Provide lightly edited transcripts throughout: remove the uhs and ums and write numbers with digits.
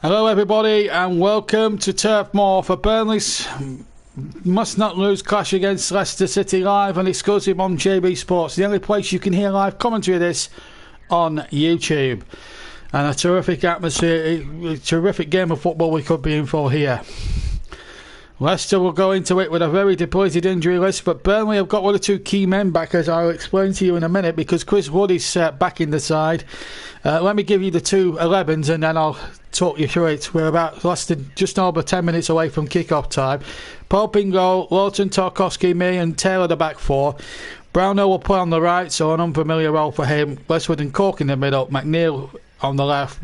Hello everybody and welcome to Turf Moor for Burnley's must not lose clash against Leicester City, live and exclusive on JB Sports, the only place you can hear live commentary of this on YouTube. And a terrific atmosphere, a terrific game of football we could be in for here. Leicester will go into it with a very depleted injury list, but Burnley have got one or two key men back, as I'll explain to you in a minute, because Chris Wood is back in the side. Let me give you the two 11s and then I'll talk you through it. We're about just over 10 minutes away from kick-off time. Pope in goal, Lawton, Tarkowski, me and Taylor the back four. Brownhill will play on the right, so an unfamiliar role for him. Westwood and Cork in the middle, McNeil on the left,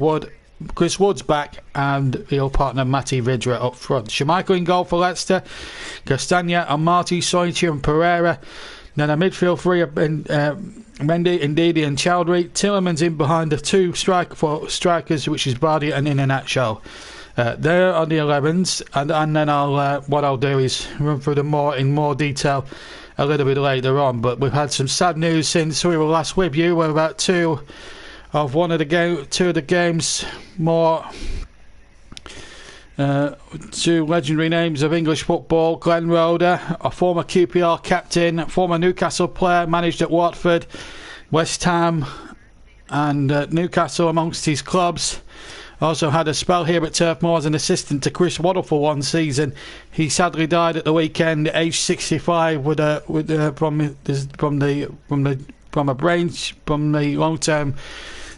Chris Wood's back, and he'll partner Matty Vidra up front. Schmeichel in goal for Leicester, Castagna and Marty, Soinchi and Pereira. Then a midfield three of Mendy, Ndidi and Chowdhury. Tillerman's in behind the two strikers, which is Vardy and Iheanacho. There are the 11s, and then what I'll do is run through them in more detail a little bit later on. But we've had some sad news since we were last with you. We're about two of the games more. Two legendary names of English football. Glenn Roeder, a former QPR captain, former Newcastle player, managed at Watford, West Ham and Newcastle amongst his clubs. Also had a spell here at Turf Moor as an assistant to Chris Waddle for one season. He sadly died at the weekend, aged 65, from the long-term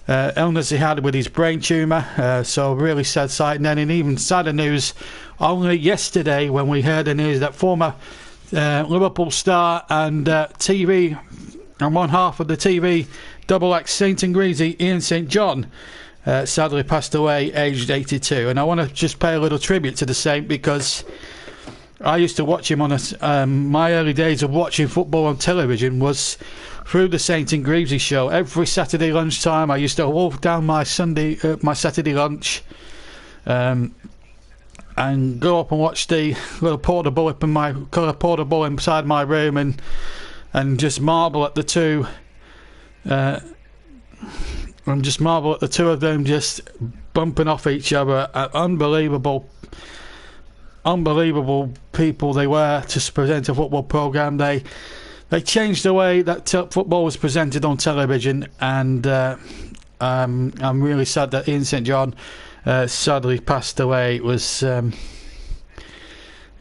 illness he had with his brain tumour. So really sad sight. And then in even sadder news, only yesterday when we heard the news that former Liverpool star and TV and one half of the TV double act St and Greasy, Ian St John, sadly passed away aged 82. And I want to just pay a little tribute to the Saint, because I used to watch him on my early days of watching football on television was through the St and Greasy show. Every Saturday lunchtime I used to walk down my Saturday lunch and go up and watch the little portable up in my colour portable inside my room and just marvel at the two of them just bumping off each other. Unbelievable people they were to present a football programme. They changed the way that football was presented on television, and I'm really sad that Ian St John sadly passed away. It was hard,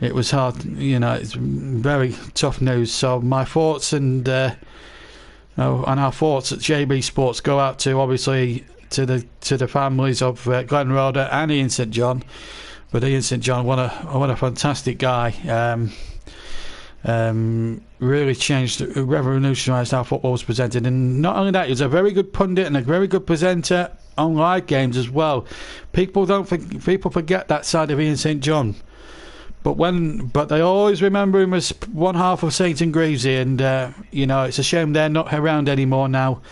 it's very tough news. So my thoughts and our thoughts at JB Sports go out to, obviously, to the families of Glenn Roeder and Ian St John. But Ian St John, what a fantastic guy. Really changed, revolutionised how football was presented. And not only that, he was a very good pundit and a very good presenter on live games as well. People forget that side of Ian St John, but they always remember him as one half of St and Greasy. And it's a shame they're not around anymore now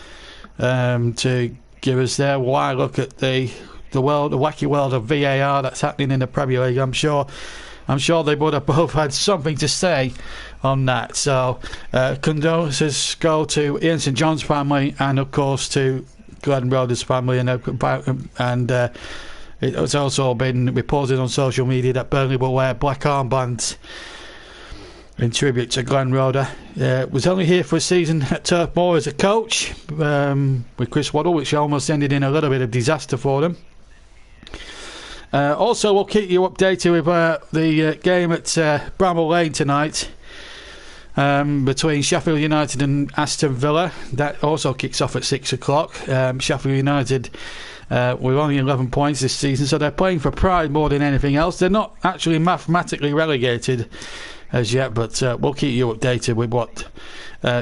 to give us their wide look at the wacky world of VAR that's happening in the Premier League. I'm sure they would have both had something to say on that. So condolences go to Ian St John's family and of course to Glenn Roeder's family, and it has also been reported on social media that Burnley will wear black armbands in tribute to Glenn Roeder. Was only here for a season at Turf Moor as a coach with Chris Waddle, which almost ended in a little bit of disaster for them. Also, we'll keep you updated with the game at Bramall Lane tonight between Sheffield United and Aston Villa. That also kicks off at 6 o'clock. Sheffield United with only 11 points this season, so they're playing for pride more than anything else. They're not actually mathematically relegated as yet, but we'll keep you updated with what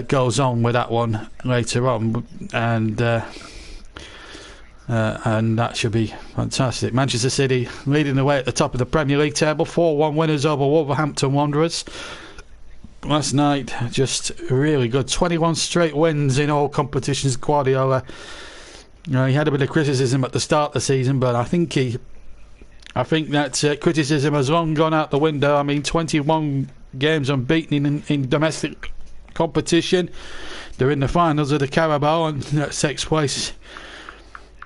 goes on with that one later on. And that should be fantastic. Manchester City leading the way at the top of the Premier League table, 4-1 winners over Wolverhampton Wanderers last night. Just really good, 21 straight wins in all competitions. Guardiola, he had a bit of criticism at the start of the season, but I think that criticism has long gone out the window. I mean, 21 games unbeaten in domestic competition. They're in the finals of the Carabao, and that takes place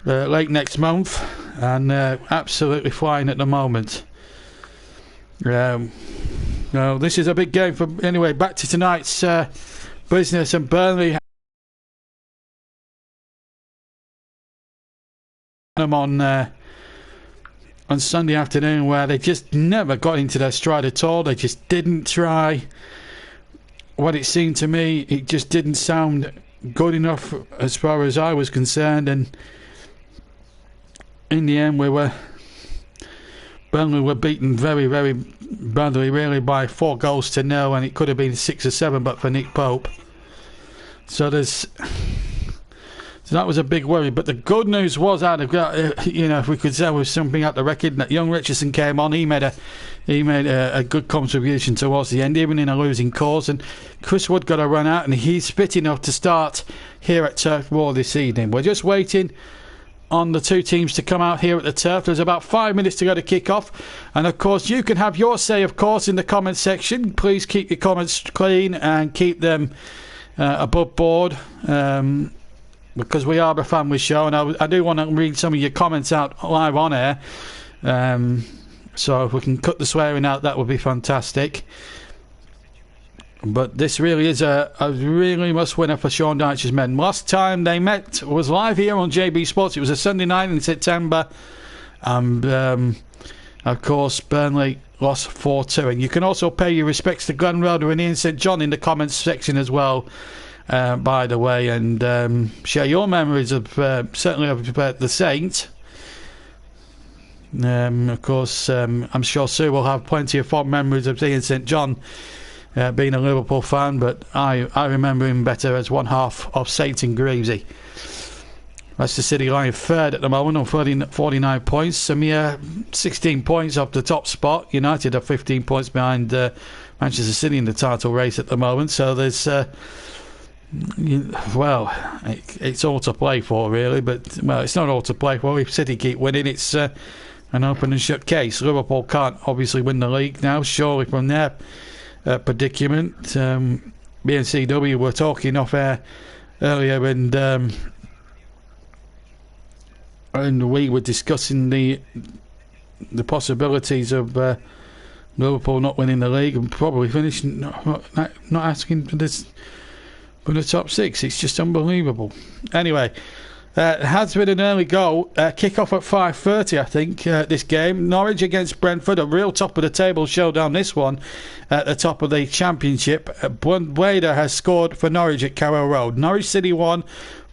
late next month, and absolutely flying at the moment. No, this is a big game for. Anyway, back to tonight's business, and Burnley on Sunday afternoon, where they just never got into their stride at all. They just didn't try. What it seemed to me, it just didn't sound good enough as far as I was concerned, and in the end Burnley were beaten very, very badly, really, by 4-0, and it could have been 6 or 7 but for Nick Pope. So that was a big worry. But the good news was, if we could say with something at the record, that young Richardson came on. He made a good contribution towards the end, even in a losing cause. And Chris Wood got a run out, and he's fit enough to start here at Turf Moor this evening. We're just waiting on the two teams to come out here at the Turf. There's about 5 minutes to go to kick off, and of course you can have your say, of course, in the comment section. Please keep your comments clean and keep them above board, because we are a family show, and I do want to read some of your comments out live on air, so if we can cut the swearing out, that would be fantastic. But this really is a really must-winner for Sean Dyche's men. Last time they met was live here on JB Sports. It was a Sunday night in September. And, of course, Burnley lost 4-2. And you can also pay your respects to Glenn Roder and Ian St John in the comments section as well, by the way. And share your memories of, certainly of the Saint. Of course, I'm sure Sue will have plenty of fond memories of Ian St John, being a Liverpool fan, but I remember him better as one half of Saint and Greavesy. Leicester City lying third at the moment on 49 points, a mere 16 points off the top spot. United are 15 points behind Manchester City in the title race at the moment, so there's it's all to play for, really, but it's not all to play for. If City keep winning, it's an open and shut case. Liverpool can't obviously win the league now, surely, from their predicament. BNCW were talking off air earlier, and we were discussing the possibilities of Liverpool not winning the league and probably finishing not asking for the top 6. It's just unbelievable. Anyway, it has been an early goal. Kick-off at 5:30, I think, this game. Norwich against Brentford, a real top-of-the-table showdown, this one, at the top of the Championship. Blader has scored for Norwich at Carrow Road. Norwich City 1,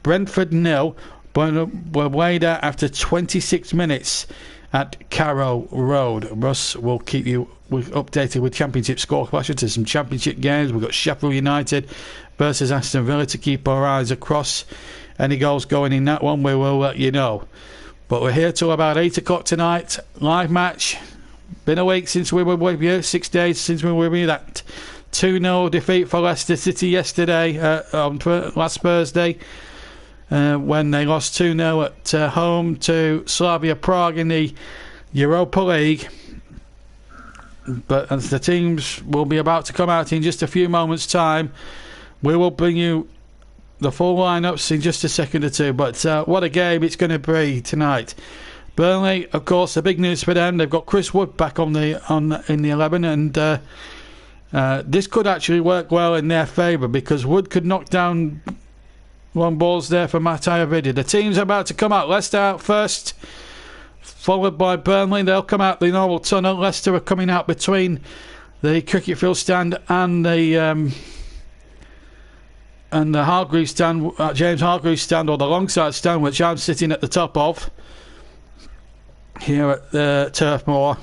Brentford 0. Blader after 26 minutes at Carrow Road. Russ will keep you updated with Championship score clashes to some Championship games. We've got Sheffield United versus Aston Villa to keep our eyes across. Any goals going in that one, we will let you know. But we're here till about 8 o'clock tonight. Live match. Been a week since we were with you. 6 days since we were with you. That 2-0 defeat for Leicester City yesterday, on last Thursday, when they lost 2-0 at home to Slavia Prague in the Europa League. But as the teams will be about to come out in just a few moments' time, we will bring you the full lineups in just a second or two. But what a game it's going to be tonight. Burnley, of course, the big news for them. They've got Chris Wood back in the 11, and this could actually work well in their favour, because Wood could knock down long balls there for Matej Vidi. The team's about to come out. Leicester out first, followed by Burnley. They'll come out the normal tunnel. Leicester are coming out between the cricket field stand and the Hargreaves stand, James Hargreaves stand, or the long side stand, which I'm sitting at the top of here at the Turf Moor.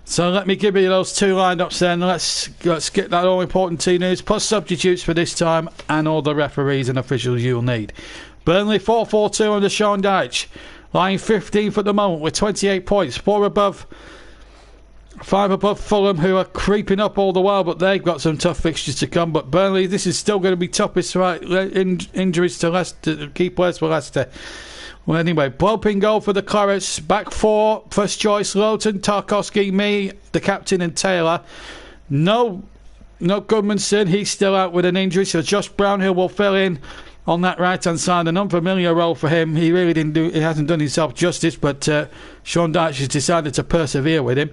So let me give you those two lineups then. Let's get that all important team news, plus substitutes for this time, and all the referees and officials you'll need. Burnley 4-4-2 under Sean Dyche, lying 15th at the moment with 28 points, 5 above Fulham, who are creeping up all the while, but they've got some tough fixtures to come. But Burnley, this is still going to be toughest, right? Injuries to Leicester, key players for Leicester. Well, anyway, Pope in goal for the Clarets. Back four, first choice, Lowton, Tarkowski, me, the captain, and Taylor. No Goodmanson, he's still out with an injury, so Josh Brownhill will fill in on that right-hand side. An unfamiliar role for him. He really he hasn't done himself justice, but Sean Dyche has decided to persevere with him.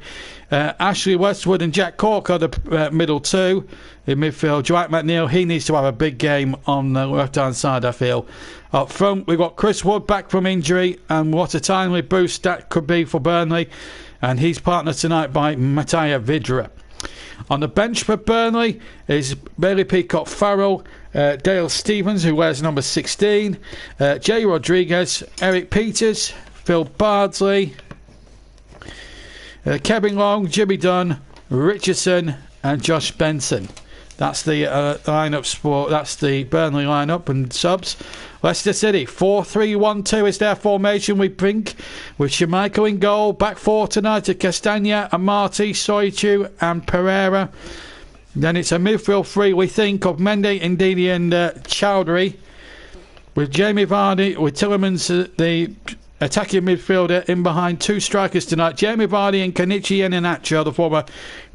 Ashley Westwood and Jack Cork are the middle two in midfield. Dwight McNeil, he needs to have a big game on the left-hand side, I feel. Up front, we've got Chris Wood back from injury, and what a timely boost that could be for Burnley. And he's partnered tonight by Matija Vidra. On the bench for Burnley is Bailey Peacock-Farrell, Dale Stevens, who wears number 16, Jay Rodriguez, Eric Peters, Phil Bardsley, Kevin Long, Jimmy Dunn, Richardson, and Josh Benson. That's the lineup. That's the Burnley lineup and subs. Leicester City 4-3-1-2 is their formation, we think, with Schmeichel in goal. Back four tonight at Castagna, Amati, Soichu, and Pereira. Then it's a midfield three, we think, of Mendy, Ndidi, and Chowdhury, with Jamie Vardy, with Tillemans, the attacking midfielder, in behind two strikers tonight, Jamie Vardy and Kenichi Iheanacho, the former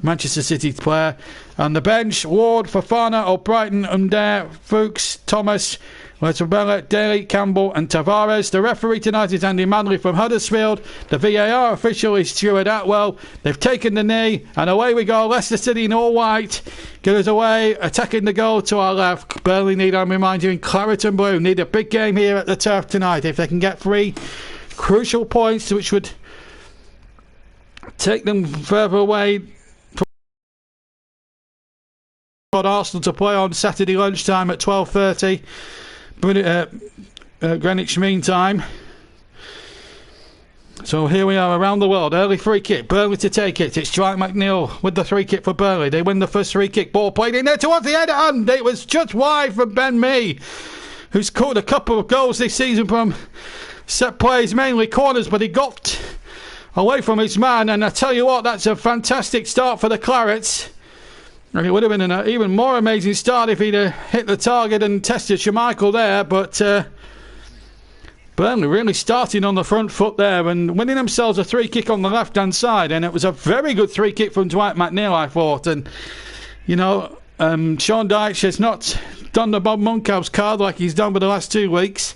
Manchester City player. On the bench, Ward, Fofana, O'Brighton, Umdair, Fuchs, Thomas, Letabella, Daly, Campbell, and Tavares. The referee tonight is Andy Manley from Huddersfield. The VAR official is Stuart Atwell. They've taken the knee, and away we go. Leicester City in all white. Get us away, attacking the goal to our left. Burnley need, I remind you, in claret and blue, need a big game here at the Turf tonight. If they can get 3 crucial points, which would take them further away from Arsenal to play on Saturday lunchtime at 12:30. Greenwich Mean Time. So here we are around the world. Early free kick. Burnley to take it. It's Dwight McNeil with the free kick for Burnley. They win the first free kick. Ball played in there towards the header, and it was just wide from Ben Mee, who's scored a couple of goals this season from set plays, mainly corners, but he got away from his man. And I tell you what, that's a fantastic start for the Clarets. And it would have been an even more amazing start if he'd hit the target and tested Schmeichel there. But Burnley really starting on the front foot there and winning themselves a free kick on the left-hand side. And it was a very good free kick from Dwight McNeil, I thought. And, you know, Sean Dyche has not done the Bob Monkhouse card like he's done for the last 2 weeks.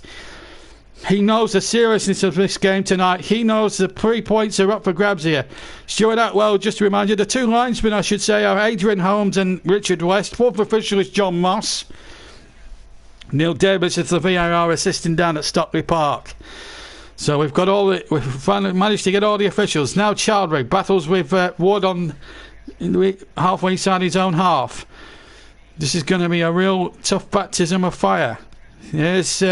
He knows the seriousness of this game tonight. He knows the 3 points are up for grabs here. Stuart Atwell, just to remind you, the two linesmen, I should say, are Adrian Holmes and Richard West. Fourth official is John Moss. Neil Davis is the VAR assistant down at Stockley Park. So we've finally managed to get all the officials. Now Chowdhury battles with Wood on halfway inside his own half. This is going to be a real tough baptism of fire. Here's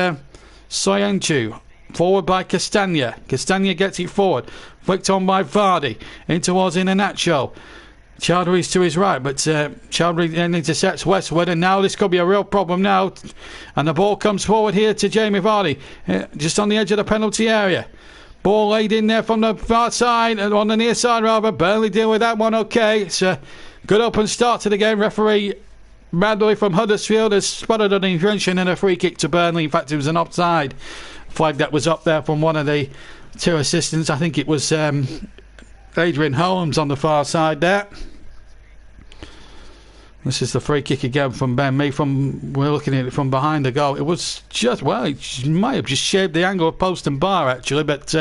Soyuncu, forward by Castagna. Castagna gets it forward, flicked on by Vardy, in towards Iheanacho. Chowdhury's to his right, but Chowdhury then intercepts Westwood, and now this could be a real problem now. And the ball comes forward here to Jamie Vardy, just on the edge of the penalty area. Ball laid in there from the far side, on the near side rather. Burnley deal with that one okay. It's a good open start to the game. Referee Bradley from Huddersfield has spotted an infraction and a free kick to Burnley. In fact, it was an offside flag that was up there from one of the two assistants. I think it was Adrian Holmes on the far side there. This is the free kick again from Ben Mee. We're looking at it from behind the goal. It was just, well, it might have just shaved the angle of post and bar actually, but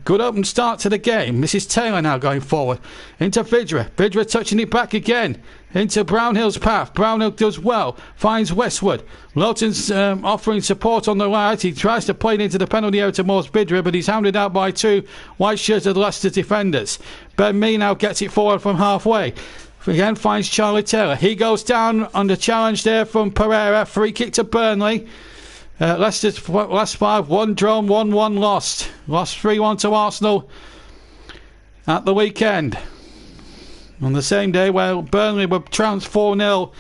good open start to the game. This is Taylor now going forward into Vidra. Vidra touching it back again into Brownhill's path. Brownhill does well, finds Westwood. Lowton's offering support on the right. He tries to play it into the penalty area towards Vidra, but he's hounded out by two white-shirted Leicester defenders. Ben Mee now gets it forward from halfway. Again finds Charlie Taylor. He goes down under challenge there from Pereira. Free kick to Burnley. Leicester's last 5, 1 drawn, 1-1 lost. Lost 3-1 to Arsenal at the weekend. On the same day where Burnley were trounced 4-0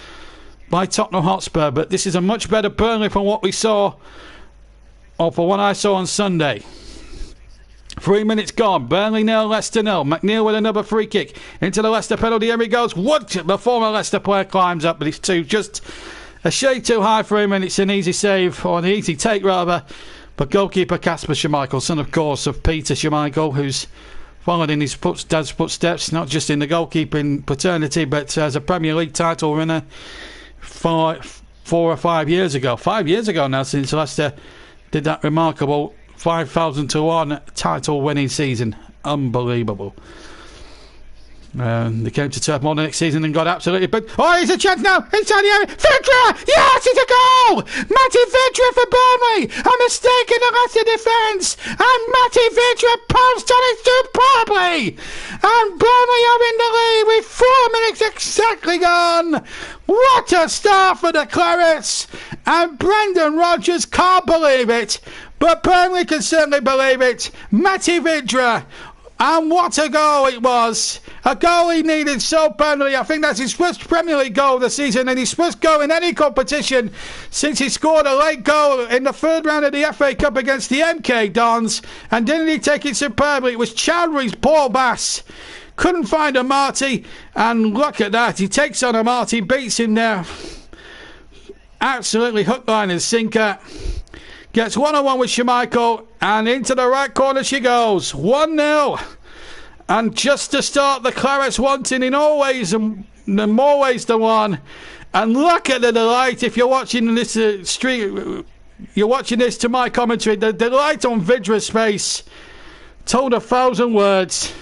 by Tottenham Hotspur. But this is a much better Burnley from what we saw, or for what I saw on Sunday. 3 minutes gone. Burnley 0, Leicester 0. McNeil with another free kick into the Leicester penalty. Here he goes. Wood, the former Leicester player, climbs up, but it's just a shade too high for him, and it's an easy save, or an easy take rather. But goalkeeper Kasper Schmeichel, son of course of Peter Schmeichel, who's followed in his dad's footsteps, not just in the goalkeeping paternity, but as a Premier League title winner 5 4 or 5 years ago. 5 years ago now since Leicester did that remarkable 5,000 to 1 title winning season. Unbelievable. They came to Turf Moor the next season and got absolutely big. Oh, here's a chance now inside the area. Vidra! Yes, it's a goal! Matty Vidra for Burnley. A mistake in the Leicester defence, and Matty Vidra pounced on it superbly. And Burnley are in the lead with 4 minutes exactly gone. What a start for the Clarets! And Brendan Rodgers can't believe it, but Burnley can certainly believe it. Matty Vidra. And what a goal it was. A goal he needed so badly. I think that's his first Premier League goal of the season and his first goal in any competition since he scored a late goal in the third round of the FA Cup against the MK Dons. And didn't he take it superbly? It was Chowdhury's ball pass. Couldn't find a Marty. And look at that. He takes on a Marty, beats him there. Absolutely hook, line and sinker. Gets one-on-one with Schmeichel, and into the right corner she goes. 1-0. And just to start, the Clarets wanting in all ways and more ways than one. And look at the delight. If you're watching this you're watching this to my commentary. The delight on Vidra's face told 1,000 words.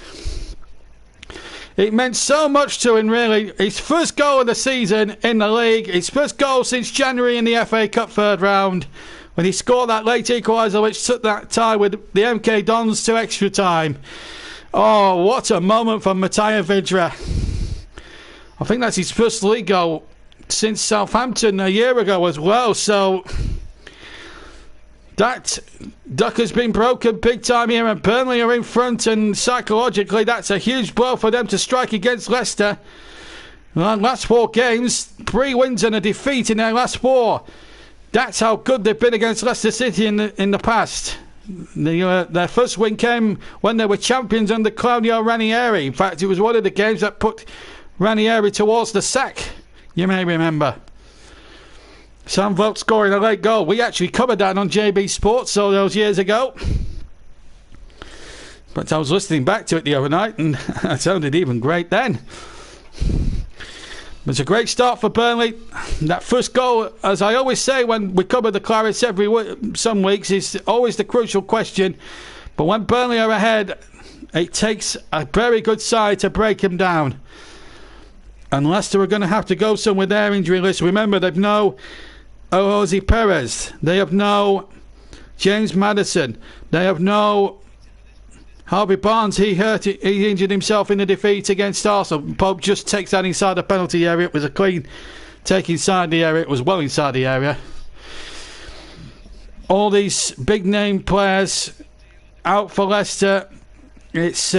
It meant so much to him, really. His first goal of the season in the league. His first goal since January in the FA Cup third round, when he scored that late equaliser which took that tie with the MK Dons to extra time. Oh, what a moment for Matej Vidra. I think that's his first league goal since Southampton a year ago as well. So that duck has been broken big time here, and Burnley are in front, and psychologically that's a huge blow for them to strike against Leicester. Last 4 games, 3 wins and a defeat in their last 4. That's how good they've been against Leicester City in the past. Their first win came when they were champions under Claudio Ranieri. In fact, it was one of the games that put Ranieri towards the sack, you may remember. Sam Vogt scoring a late goal. We actually covered that on JB Sports all those years ago. But I was listening back to it the other night, and it sounded even great then. It's a great start for Burnley. That first goal, as I always say when we cover the Clarets some weeks, is always the crucial question. But when Burnley are ahead, it takes a very good side to break them down. And Leicester are going to have to go some with their injury list. Remember, they've no Jose Perez. They have no James Maddison. They have no Harvey Barnes. He injured himself in the defeat against Arsenal. Pope just takes that inside the penalty area. It was a clean take inside the area. It was well inside the area. All these big name players out for Leicester. It's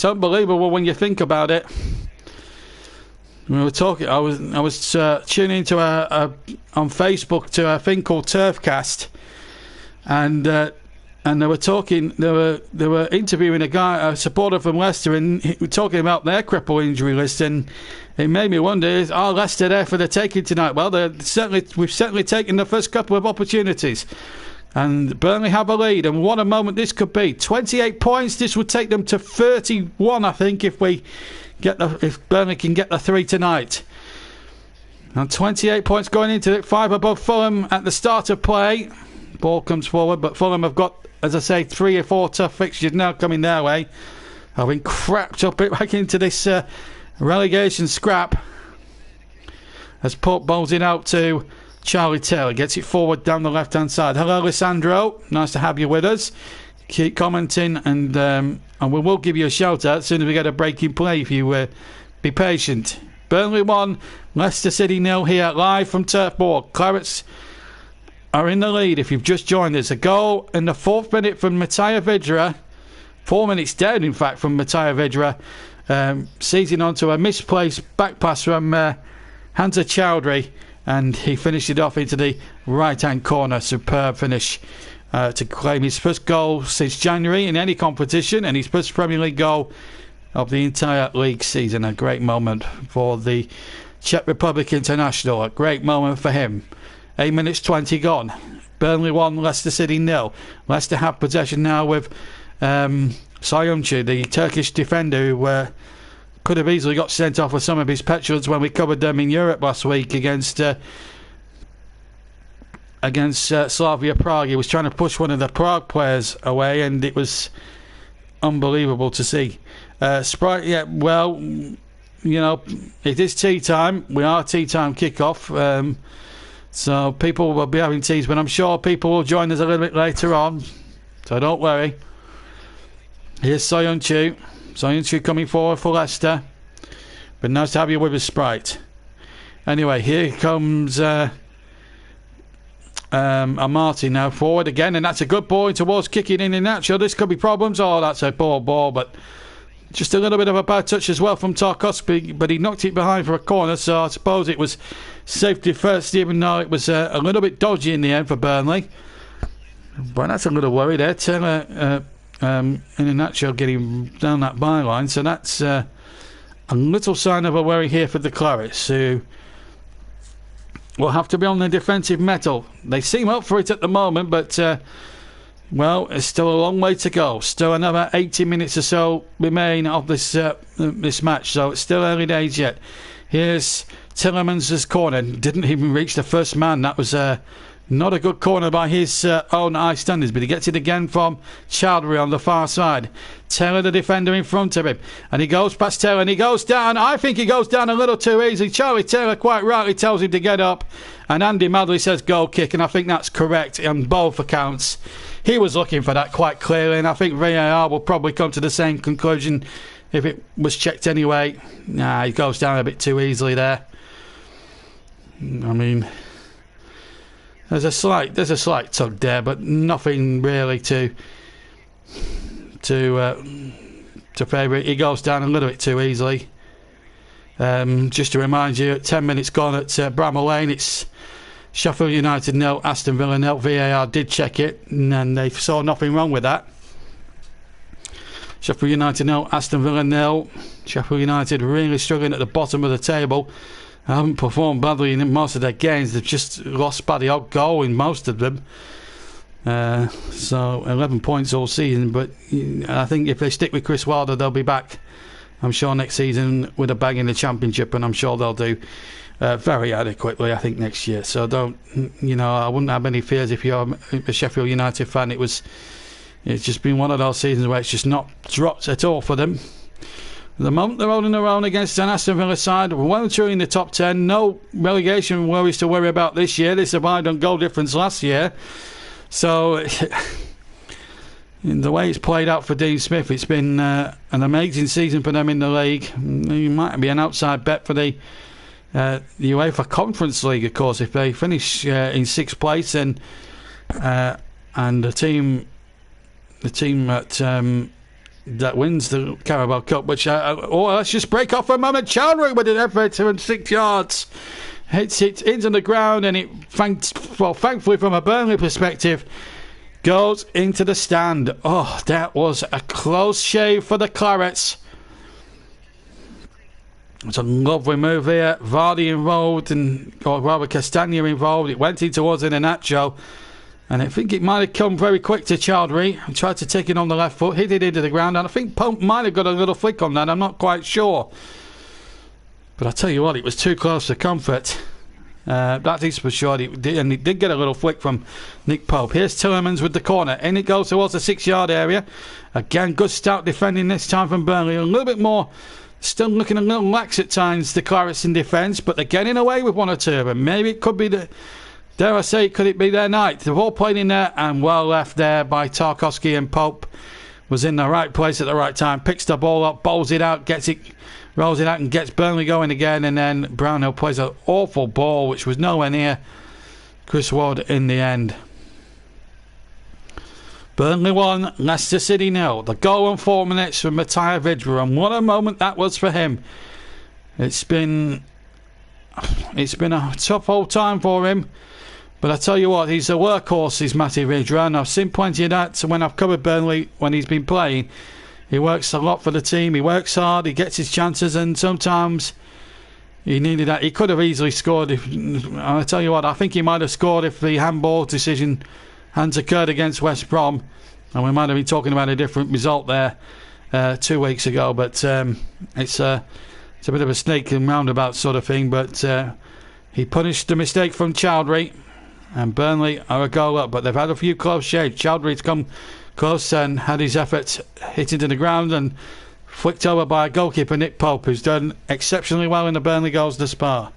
unbelievable when you think about it. We were talking. I was tuning into on Facebook to a thing called Turfcast, and they were talking. They were interviewing a supporter from Leicester, and he was talking about their cripple injury list, and it made me wonder: are Leicester there for the taking tonight? Well, we've certainly taken the first couple of opportunities, and Burnley have a lead. And what a moment this could be! 28 points. This would take them to 31, I think, if Burnley can get the 3 tonight. And 28 points going into it, 5 above Fulham at the start of play. Ball comes forward, but Fulham have got, as I say, 3 or 4 tough fixtures now coming their way. Having crapped up it back into this relegation scrap. As Pope bowls it out to Charlie Taylor, gets it forward down the left-hand side. Hello, Lissandro. Nice to have you with us. Keep commenting, and we will give you a shout out as soon as we get a break in play if you be patient. Burnley 1, Leicester City 0 here live from Turf Moor. Clarets are in the lead if you've just joined us. A goal in the 4th minute from Matej Vidra. 4 minutes down, in fact, from Matej Vidra. Seizing onto a misplaced back pass from Hamza Chowdhury, and he finished it off into the right-hand corner. Superb finish. To claim his first goal since January in any competition, and his first Premier League goal of the entire league season. A great moment for the Czech Republic international. A great moment for him. 8 minutes 20 gone. Burnley 1, Leicester City 0. Leicester have possession now with Sayuncu, the Turkish defender who could have easily got sent off with some of his petulance when we covered them in Europe last week against Slavia Prague. He was trying to push one of the Prague players away, and it was unbelievable to see. Sprite, yeah, well, you know, it is tea time. We are tea time kickoff. So people will be having teas, but I'm sure people will join us a little bit later on. So don't worry. Here's Soyuncu. Soyuncu coming forward for Leicester. But nice to have you with us, Sprite. Anyway, here comes Amati now forward again, and that's a good ball towards kicking in Nacho. This could be problems. Oh, that's a poor ball, but just a little bit of a bad touch as well from Tarkowski, but he knocked it behind for a corner, so I suppose it was safety first, even though it was a little bit dodgy in the end for Burnley. But that's a little worry there. Taylor in a nutshell getting down that byline, so that's a little sign of a worry here for the Clarets, who will have to be on the defensive mettle. They seem up for it at the moment, but well, it's still a long way to go. Still another 80 minutes or so remain of this match, so it's still early days yet. Here's Tillemans' corner. Didn't even reach the first man. That was not a good corner by his own eye standards, but he gets it again from Chowdhury on the far side. Taylor, the defender, in front of him, and he goes past Taylor and he goes down. I think he goes down a little too easy. Charlie Taylor quite rightly tells him to get up, and Andy Madley says goal kick, and I think that's correct on both accounts. He was looking for that quite clearly, and I think VAR will probably come to the same conclusion if it was checked anyway. Nah, he goes down a bit too easily there. I mean, there's a slight tug there, but nothing really to favour it. He goes down a little bit too easily. Just to remind you, 10 minutes gone at Bramall Lane, it's Sheffield United 0, Aston Villa 0. VAR did check it, and they saw nothing wrong with that. Sheffield United 0, Aston Villa 0. Sheffield United really struggling at the bottom of the table. Haven't performed badly in most of their games. They've just lost by the odd goal in most of them. So 11 points all season, but I think if they stick with Chris Wilder, they'll be back, I'm sure, next season with a bang in the Championship, and I'm sure they'll do very adequately, I think, next year. So don't, I wouldn't have any fears if you're a Sheffield United fan. It's just been one of those seasons where it's just not dropped at all for them. At the moment, they're holding their own against an Aston Villa side, well and truly in the top 10. No relegation worries to worry about this year. They survived on goal difference last year. So, in the way it's played out for Dean Smith, it's been an amazing season for them in the league. It might be an outside bet for the UEFA Conference League, of course, if they finish in 6th place, and the team that wins the Carabao Cup, which let's just break off for a moment. Chowdhury with an effort from 6 yards, hits it into the ground, and it thankfully from a Burnley perspective goes into the stand. Oh, that was a close shave for the Clarets. It's a lovely move here. Vardy involved, or rather Castagna involved. It went in towards Iheanacho, and I think it might have come very quick to Chowdhury. He tried to take it on the left foot, hit it into the ground, and I think Pope might have got a little flick on that. I'm not quite sure. But I tell you what, it was too close for comfort. That is for sure. It did get a little flick from Nick Pope. Here's Tillemans with the corner. In it goes towards the 6-yard area. Again, good stout defending this time from Burnley. A little bit more, still looking a little lax at times, the Clarets in defence, but they're getting away with one or two of them. Maybe it could be dare I say, could it be their night? They've all played in there, and well left there by Tarkowski, and Pope was in the right place at the right time. Picks the ball up, bowls it out, rolls it out and gets Burnley going again, and then Brownhill plays an awful ball which was nowhere near Chris Ward in the end. Burnley 1, Leicester City 0. The goal in 4 minutes from Matija Vydra, and what a moment that was for him. It's been a tough old time for him, but I tell you what, he's a workhorse, he's Matija Vydra, and I've seen plenty of that when I've covered Burnley when he's been playing. He works a lot for the team, he works hard, he gets his chances, and sometimes he needed that. He could have easily scored. I tell you what, I think he might have scored if the handball decision hadn't occurred against West Brom, and we might have been talking about a different result there. 2 weeks ago. But it's a bit of a snake and roundabout sort of thing. But he punished the mistake from Chowdhury, and Burnley are a goal up. But they've had a few close shaves. Chowdhury's come close and had his effort hit into the ground and flicked over by goalkeeper Nick Pope, who's done exceptionally well in the Burnley goals thus far.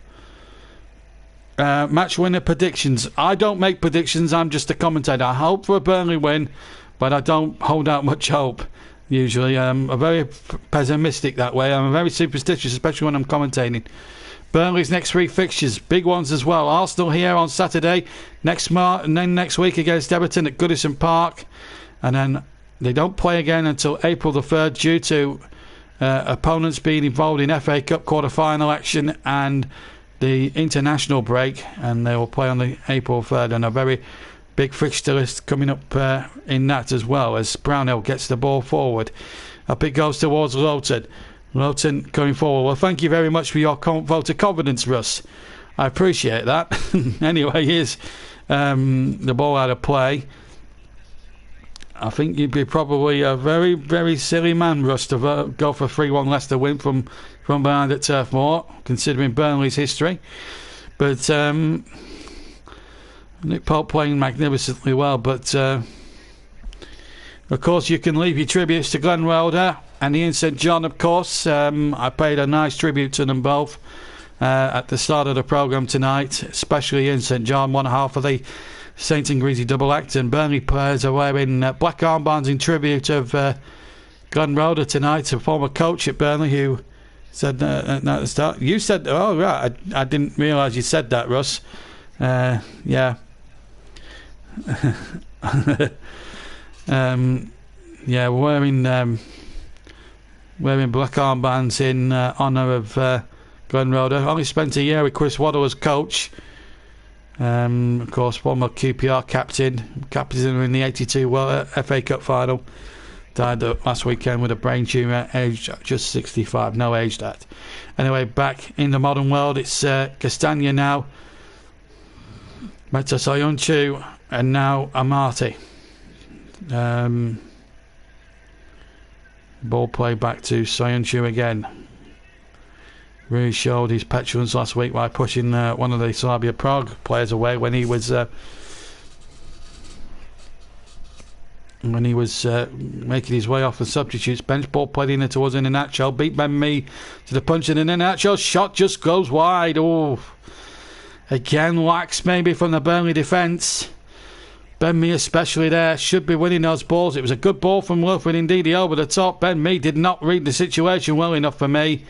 Match winner predictions. I don't make predictions, I'm just a commentator. I hope for a Burnley win, but I don't hold out much hope usually. I'm very pessimistic that way. I'm very superstitious, especially when I'm commentating. Burnley's next 3 fixtures, big ones as well. Arsenal here on Saturday, and then next week against Everton at Goodison Park, and then they don't play again until April the 3rd due to opponents being involved in FA Cup quarter-final action and the international break, and they will play on the April 3rd, and a very big fixture list coming up in that as well, as Brownhill gets the ball forward. Up it goes towards Lowton. Lowton going forward. Well, thank you very much for your vote of confidence, Russ. I appreciate that. Anyway, here's the ball out of play. I think you'd be probably a very, very silly man, Russ, to go for 3-1 Leicester win from behind at Turf Moor, considering Burnley's history. But Nick Pope playing magnificently well. But of course, you can leave your tributes to Glenn Welder and Ian St John, of course. I paid a nice tribute to them both at the start of the programme tonight, especially Ian St John, one half of the Saint and Greasy double act, and Burnley players are wearing black armbands in tribute of Glenn Roder tonight, a former coach at Burnley, who said at the start. You said, oh right, I didn't realise you said that, Russ. Yeah. Yeah, wearing black armbands in honour of Glenn Roder. Only spent a year with Chris Waddle as coach. Of course, former QPR captain in the 82 FA Cup final. Died last weekend with a brain tumour, aged just 65. No age that. Anyway, back in the modern world, it's Castagna now, Meta Soyuncu, and now Amati. Ball play back to Soyuncu again. Really showed his petulance last week by pushing one of the Slavia Prague players away when he was making his way off the substitutes bench. Ball played in towards Iheanacho, beat Ben Mee to the punch, and Iheanacho's shot just goes wide. Oh, again lax maybe from the Burnley defence. Ben Mee especially there should be winning those balls. It was a good ball from Wilfred Ndidi over the top. Ben Mee did not read the situation well enough for me.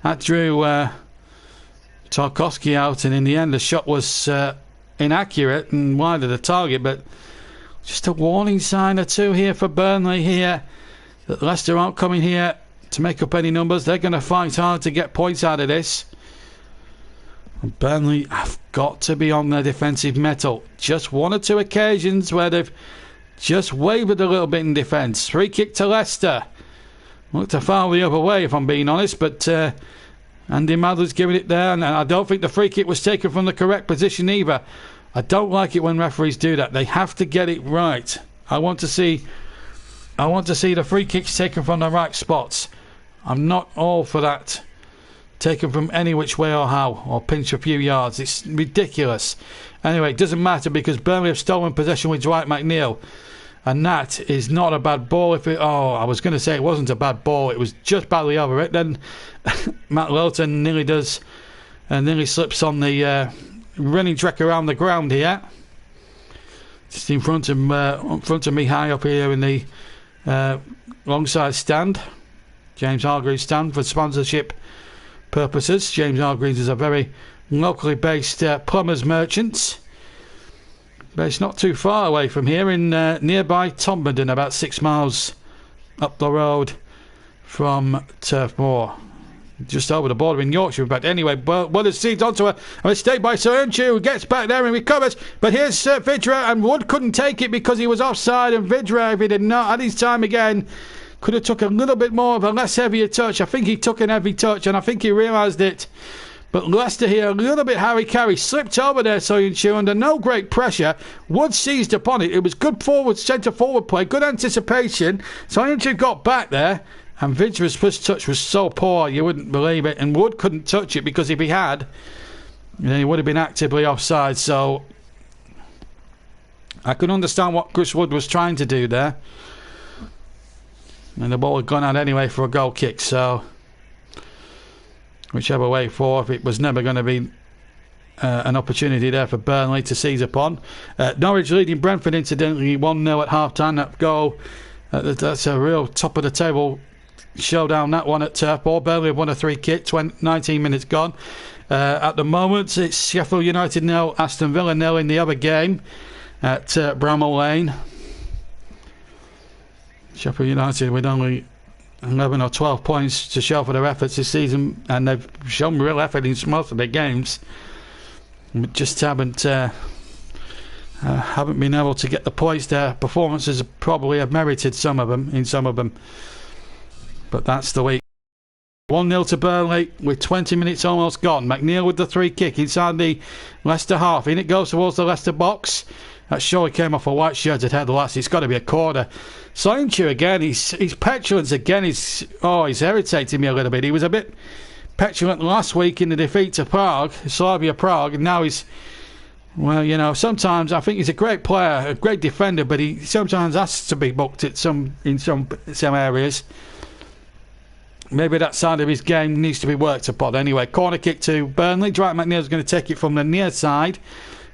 That drew Tarkowski out, and in the end the shot was inaccurate and wide of the target. But just a warning sign or two here for Burnley here, that Leicester aren't coming here to make up any numbers. They're going to fight hard to get points out of this. And Burnley have got to be on their defensive mettle. Just 1 or 2 occasions where they've just wavered a little bit in defence. Free kick to Leicester. Looked a foul the other way, if I'm being honest, but Andy Madler's giving it there, and I don't think the free kick was taken from the correct position either. I don't like it when referees do that. They have to get it right. I want to see the free kicks taken from the right spots. I'm not all for that taken from any which way or how, or pinch a few yards. It's ridiculous. Anyway, it doesn't matter because Burnley have stolen possession with Dwight McNeil. And that is not a bad ball. I was going to say it wasn't a bad ball. It was just badly over it. Then Matt Lowton nearly slips on the running track around the ground here. Just in front of me, high up here in the longside stand. James Hargreaves stand for sponsorship purposes. James Hargreaves is a very locally based plumbers merchant. But it's not too far away from here in nearby Tombenden, about 6 miles up the road from Turf Moor. Just over the border in Yorkshire, in fact. Anyway, Wood has seized onto a mistake by Soyuncu, who gets back there and recovers. But here's Vydra, and Wood couldn't take it because he was offside. And Vydra, if he did not at his time again, could have took a little bit more of a less heavier touch. I think he took an heavy touch, and I think he realised it. But Leicester here, a little bit harry-carry, slipped over there, Soyuncu, under no great pressure. Wood seized upon it. It was good centre-forward play, good anticipation. Soyuncu got back there, And Vidger's first touch was so poor, you wouldn't believe it. And Wood couldn't touch it because if he had, then he would have been actively offside. So I can understand what Chris Wood was trying to do there. And the ball had gone out anyway for a goal kick. So whichever way forth, it was never going to be an opportunity there for Burnley to seize upon. Norwich leading Brentford incidentally 1-0 at half-time. That goal, that's a real top of the table showdown, that one at Turf Moor. Burnley have won a 3-kick, 19 minutes gone. At the moment it's Sheffield United 0, Aston Villa 0 in the other game at Bramall Lane. Sheffield United with only 11 or 12 points to show for their efforts this season, and they've shown real effort in most of their games, but just haven't been able to get the points. Their performances probably have merited some of them, but that's the week. 1-0 to Burnley with 20 minutes almost gone. McNeil with the 3-kick inside the Leicester half. In it goes towards the Leicester box. That surely came off a white shirted head last. It's got to be a corner. Soyuncu again, his petulance again he's irritating me a little bit. He was a bit petulant last week in the defeat to Prague, Slavia Prague, and now he's, well, you know, sometimes I think he's a great player, a great defender, but he sometimes has to be booked at some areas. Maybe that side of his game needs to be worked upon. Anyway, corner kick to Burnley. Dwight McNeil's going to take it from the near side.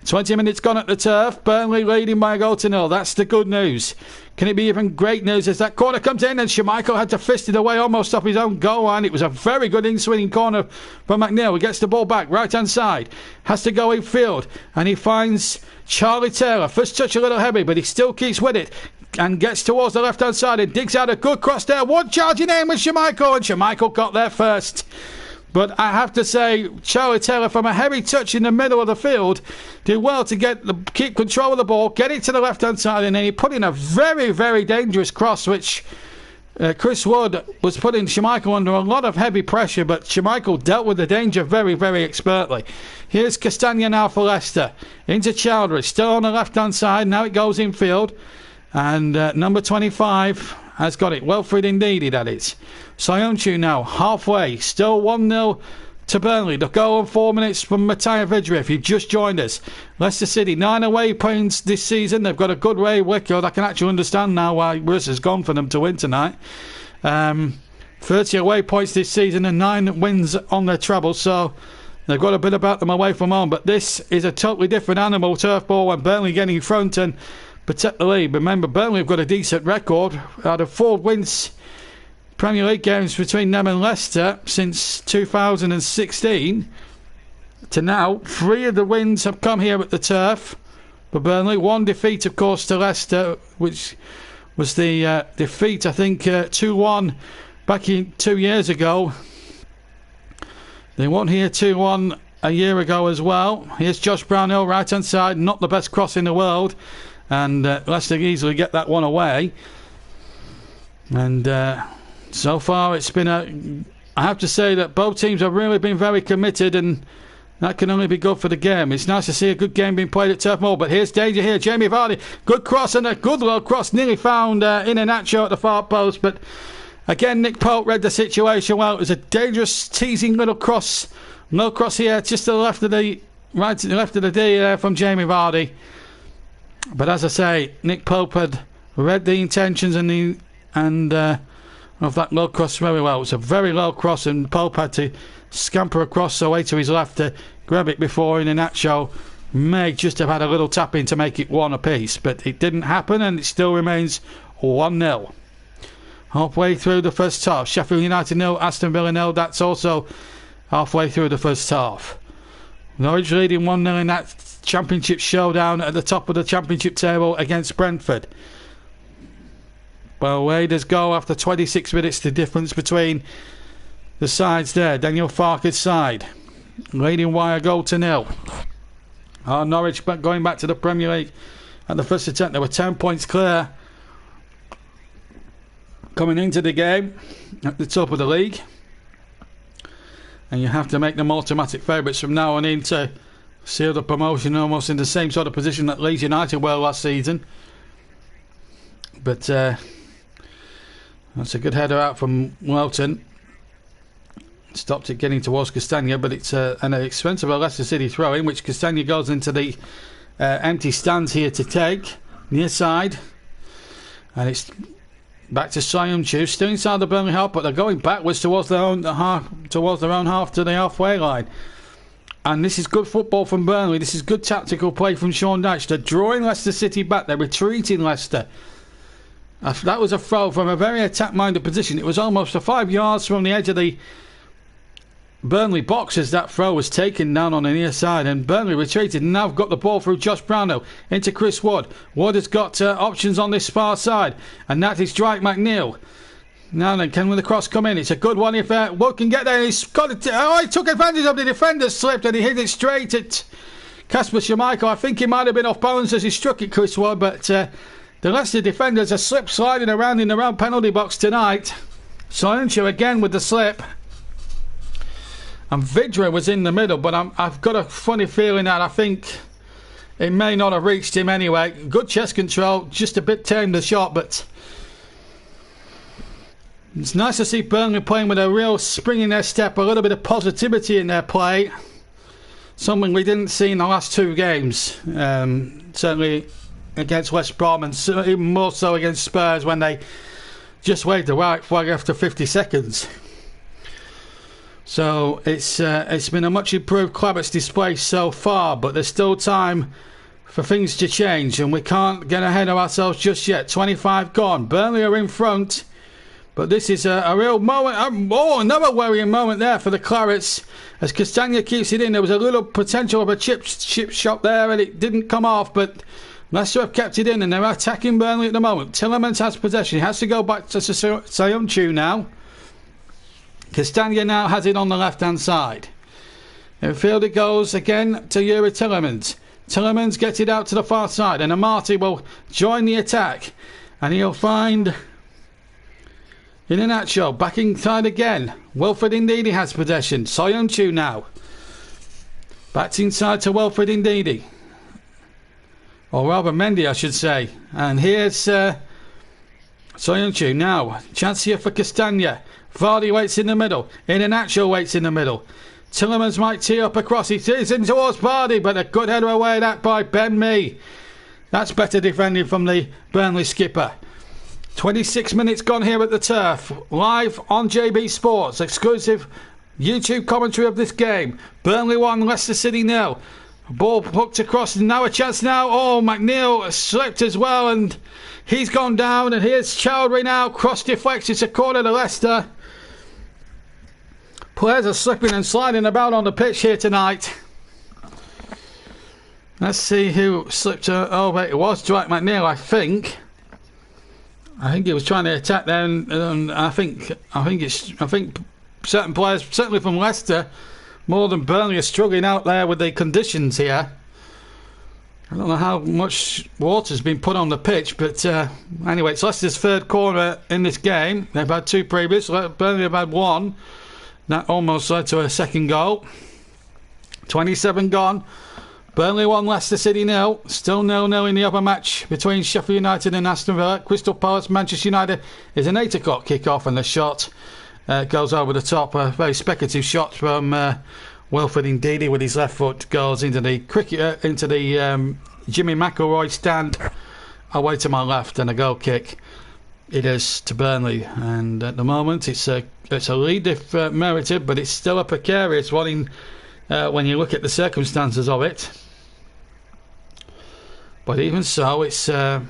20 minutes gone at the Turf. Burnley leading by a goal to 0. That's the good news. Can it be even great news as that corner comes in and Schmeichel had to fist it away almost off his own goal line. It was a very good in-swinging corner from McNeil. He gets the ball back, right-hand side. Has to go in field and he finds Charlie Taylor. First touch a little heavy, but he still keeps with it and gets towards the left-hand side and digs out a good cross there. One charging in with Schmeichel, and Schmeichel got there first. But I have to say, Charlie Taylor, from a heavy touch in the middle of the field, did well to keep control of the ball, get it to the left-hand side, and then he put in a very, very dangerous cross, which Chris Wood was putting Schmeichel under a lot of heavy pressure, but Schmeichel dealt with the danger very, very expertly. Here's Castagna now for Leicester. Into Chowdhury, still on the left-hand side. Now it goes in field. And number 25 has got it. Wilfred Ndidi, that is. Soyuncu now, halfway. Still 1-0 to Burnley. The goal in 4 minutes from Matija Vidra, if you've just joined us. Leicester City, 9 away points this season. They've got a good away record. I can actually understand now why Russ has gone for them to win tonight. 30 away points this season and 9 wins on their treble. So they've got a bit about them away from home. But this is a totally different animal. Turf ball when Burnley getting in front and protect the lead. Remember, Burnley have got a decent record. Out of 4 wins, Premier League games between them and Leicester since 2016 to now, 3 of the wins have come here at the Turf for Burnley. 1 defeat, of course, to Leicester, which was the defeat, I think, 2-1 back in 2 years ago. They won here 2-1 a year ago as well. Here's Josh Brownhill, right-hand side, not the best cross in the world. And Leicester easily get that one away. And so far it's been I have to say that both teams have really been very committed, and that can only be good for the game. It's nice to see a good game being played at Turf Moor, but here's danger here. Jamie Vardy, good cross and a good low cross, nearly found in and out at the far post, but again Nick Pope read the situation well. It was a dangerous teasing little cross. No cross here, just to the left of the right to the left of the D there from Jamie Vardy. But as I say, Nick Pope had read the intentions of that low cross very well. It was a very low cross, and Pope had to scamper across away to his left to grab it before Iheanacho may just have had a little tap in to make it 1 apiece. But it didn't happen, and it still remains 1-0. Halfway through the first half. Sheffield United 0, Aston Villa 0. That's also halfway through the first half. Norwich leading 1-0 in that Championship showdown at the top of the Championship table against Brentford. Well, Raiders go after 26 minutes. The difference between the sides there. Daniel Farke's side leading by a goal to 0. Norwich going back to the Premier League at the first attempt. They were 10 points clear coming into the game at the top of the league. And you have to make them automatic favourites from now on in to seal the promotion, almost in the same sort of position that Leeds United were last season. But That's a good header out from Welton. Stopped it getting towards Castagna, but it's an expensive Leicester City throw in, which Castagna goes into the empty stands here to take. Near side. And it's back to Soyuncu, still inside the Burnley half, but they're going backwards towards their own half to the halfway line. And this is good football from Burnley. This is good tactical play from Sean Dyche. They're drawing Leicester City back. They're retreating Leicester. That was a throw from a very attack-minded position. It was almost 5 yards from the edge of the Burnley box as that throw was taken down on the near side, and Burnley retreated and now got the ball through Josh Brownhill into Chris Wood. Wood has got options on this far side, and that is Dwight McNeil. Now then, can the cross come in? It's a good one if Wood can get there. He's got it. He took advantage of the defender's slip and he hit it straight at Kasper Schmeichel. I think he might have been off balance as he struck it, Chris Wood, but the Leicester defenders are slip sliding around in the round penalty box tonight. Soyuncu again with the slip. And Vidra was in the middle, but I've got a funny feeling that I think it may not have reached him anyway. Good chest control, just a bit tame the shot, but it's nice to see Burnley playing with a real spring in their step, a little bit of positivity in their play. Something we didn't see in the last 2 games. Certainly against West Brom, and even more so against Spurs when they just waved the white flag after 50 seconds. So it's been a much improved Clabbett's display so far, but there's still time for things to change, and we can't get ahead of ourselves just yet. 25 gone. Burnley are in front, but this is a real moment. Another worrying moment there for the Clarets as Castagna keeps it in. There was a little potential of a chip shot there, and it didn't come off, but Leicester have kept it in, and they're attacking Burnley at the moment. Tillemans has possession. He has to go back to Soyuncu now. Castagna now has it on the left-hand side. In field it goes again to Yuri Tillemans. Tillemans gets it out to the far side, and Amati will join the attack. And he'll find Iheanacho back inside again. Wilfred Ndidi has possession. Soyuncu now. Back inside to Wilfred Ndidi. Or rather Mendy, I should say. And here's Soyuncu now. Chance here for Castagna. Vardy waits in the middle. Iheanacho waits in the middle. Tillemans might tee up across. He tees in towards Vardy, but a good header away that by Ben Mee. That's better defending from the Burnley skipper. 26 minutes gone here at the Turf. Live on JB Sports. Exclusive YouTube commentary of this game. Burnley 1, Leicester City 0. Ball hooked across, and now a chance now. Oh, McNeil slipped as well, and he's gone down. And here's Chowdhury now. Cross deflects. It's a corner to Leicester. Players are slipping and sliding about on the pitch here tonight. Let's see who slipped. It was Dwight McNeil, I think. I think he was trying to attack there, and I think certain players, certainly from Leicester, more than Burnley, are struggling out there with the conditions here. I don't know how much water's been put on the pitch, but anyway, it's Leicester's 3rd corner in this game. They've had 2 previous. Burnley have had 1. That almost led to a 2nd goal. 27 gone. Burnley 1, Leicester City 0. Still 0-0 in the other match between Sheffield United and Aston Villa. Crystal Palace, Manchester United is an 8 o'clock kick-off, and the shot goes over the top. A very speculative shot from Wilfred Ndidi with his left foot goes into the Jimmy McIlroy stand away to my left, and a goal kick it is to Burnley. And at the moment it's a lead if merited, but it's still a precarious one when you look at the circumstances of it. But even so, it's been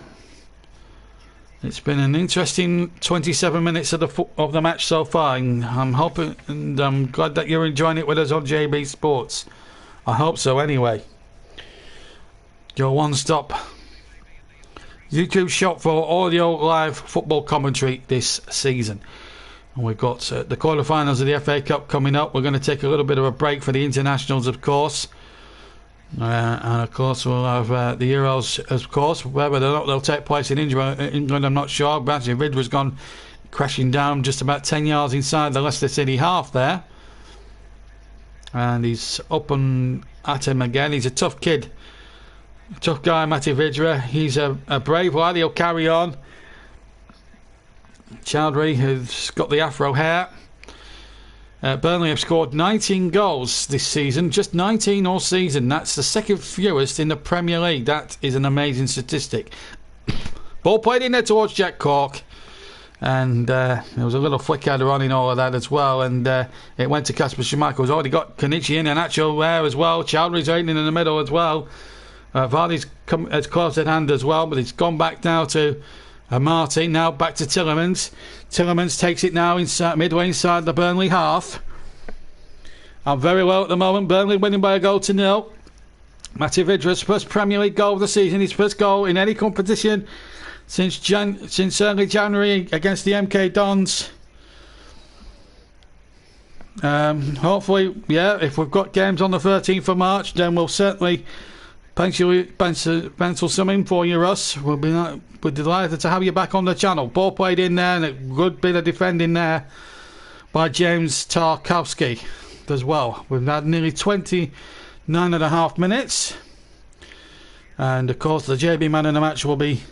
an interesting 27 minutes of the match so far, and I'm hoping, and I'm glad that you're enjoying it with us on JB Sports. I hope so anyway. Your one-stop YouTube shop for audio live football commentary this season. And we've got the quarterfinals of the FA Cup coming up. We're going to take a little bit of a break for the internationals, of course. And of course we'll have the Euros, of course. Whether or not they'll take place in England, I'm not sure. But actually Vidwa's gone crashing down just about 10 yards inside the Leicester City half there. And he's up and at him again. He's a tough kid. A tough guy, Matty Vidra. He's a brave lad. He'll carry on. Chowdhury has got the afro hair. Burnley have scored 19 goals this season, just 19 all season. That's the second fewest in the Premier League. That is an amazing statistic. Ball played in there towards Jack Cork, and there was a little flick header on in all of that as well, and it went to Kasper Schmeichel, who's already got Kenichi in and Nacho there as well. Chowdhury's in the middle as well. Vardy's come as close at hand as well, but it's gone back now to Martin. Now back to Tillemans. Tillemans takes it now inside, midway inside the Burnley half. I'm very low at the moment. Burnley winning by a goal to 0. Matty Vidra's first Premier League goal of the season. His first goal in any competition since early January against the MK Dons. Hopefully, yeah, if we've got games on the 13th of March, then we'll certainly pencil some in for you, Russ. We're delighted to have you back on the channel. Ball played in there, and a good bit of defending there by James Tarkowski as well. We've had nearly 29.5 minutes, and of course the JB man in the match will be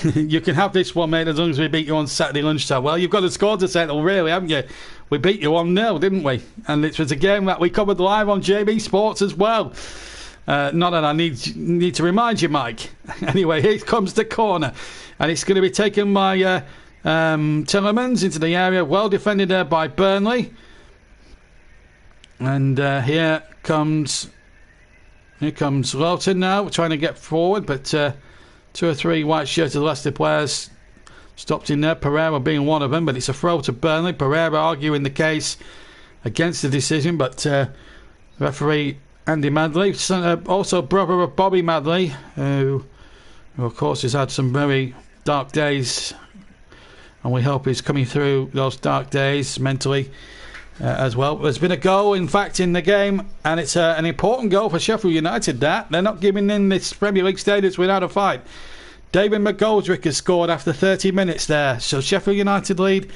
you can have this one, mate, as long as we beat you on Saturday lunchtime. Well, you've got a score to settle, really, haven't you? We beat you 1-0, didn't we? And it was a game that we covered live on JB Sports as well. Not that I need to remind you, Mike. Anyway, here comes the corner, and it's going to be taken by Tillemans into the area. Well defended there by Burnley. And here comes Lowton now, trying to get forward, but 2 or 3 white-shirted Leicester players stopped in there. Pereira being one of them, but it's a throw to Burnley. Pereira arguing the case against the decision, but referee Andy Madley, also brother of Bobby Madley, who of course has had some very dark days, and we hope he's coming through those dark days mentally as well. There's been a goal, in fact, in the game, and it's an important goal for Sheffield United. That they're not giving in this Premier League status without a fight. David McGoldrick has scored after 30 minutes there, so Sheffield United lead.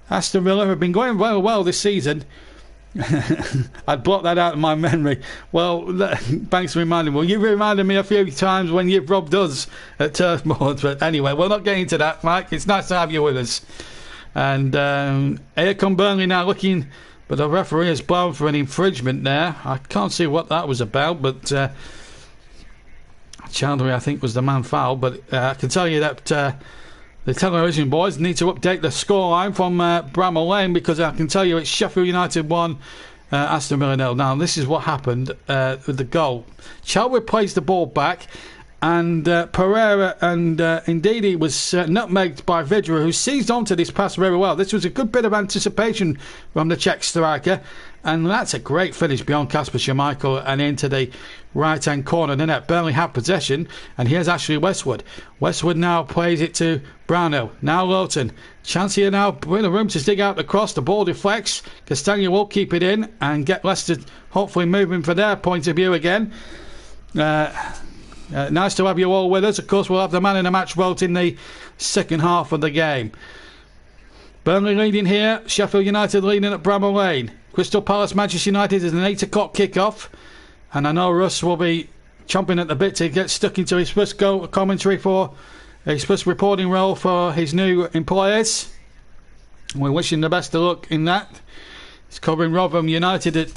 Aston Villa have been going very well this season. I'd block that out of my memory. Well, thanks for reminding me. Well, you've reminded me a few times when you've robbed us at Turf Moors, but anyway, we're not getting to that, Mike. It's nice to have you with us. And here come Burnley now looking, but the referee has blown for an infringement there. I can't see what that was about, but Chowdhury, I think, was the man foul. But I can tell you that the television boys need to update the scoreline from Bramall Lane, because I can tell you it's Sheffield United 1, Aston Villa 0. Now, this is what happened with the goal. Chowdhury plays the ball back, and Pereira, and indeed he was nutmegged by Vidra, who seized onto this pass very well. This was a good bit of anticipation from the Czech striker, and that's a great finish beyond Kasper Schmeichel and into the right hand corner of the net. Burnley have possession, and here's Ashley Westwood. Westwood now plays it to Brownhill. Now Lowton. Chance here now in the room to dig out the cross. The ball deflects. Castagna will keep it in and get Leicester hopefully moving for their point of view again. Nice to have you all with us. Of course, we'll have the man in the match vote in the second half of the game. Burnley leading here. Sheffield United leading at Bramall Lane. Crystal Palace Manchester United is an 8 o'clock kick-off, and I know Russ will be chomping at the bit to get stuck into his first goal commentary for his first reporting role for his new employers. We wish him the best of luck in that. He's covering Rotherham United at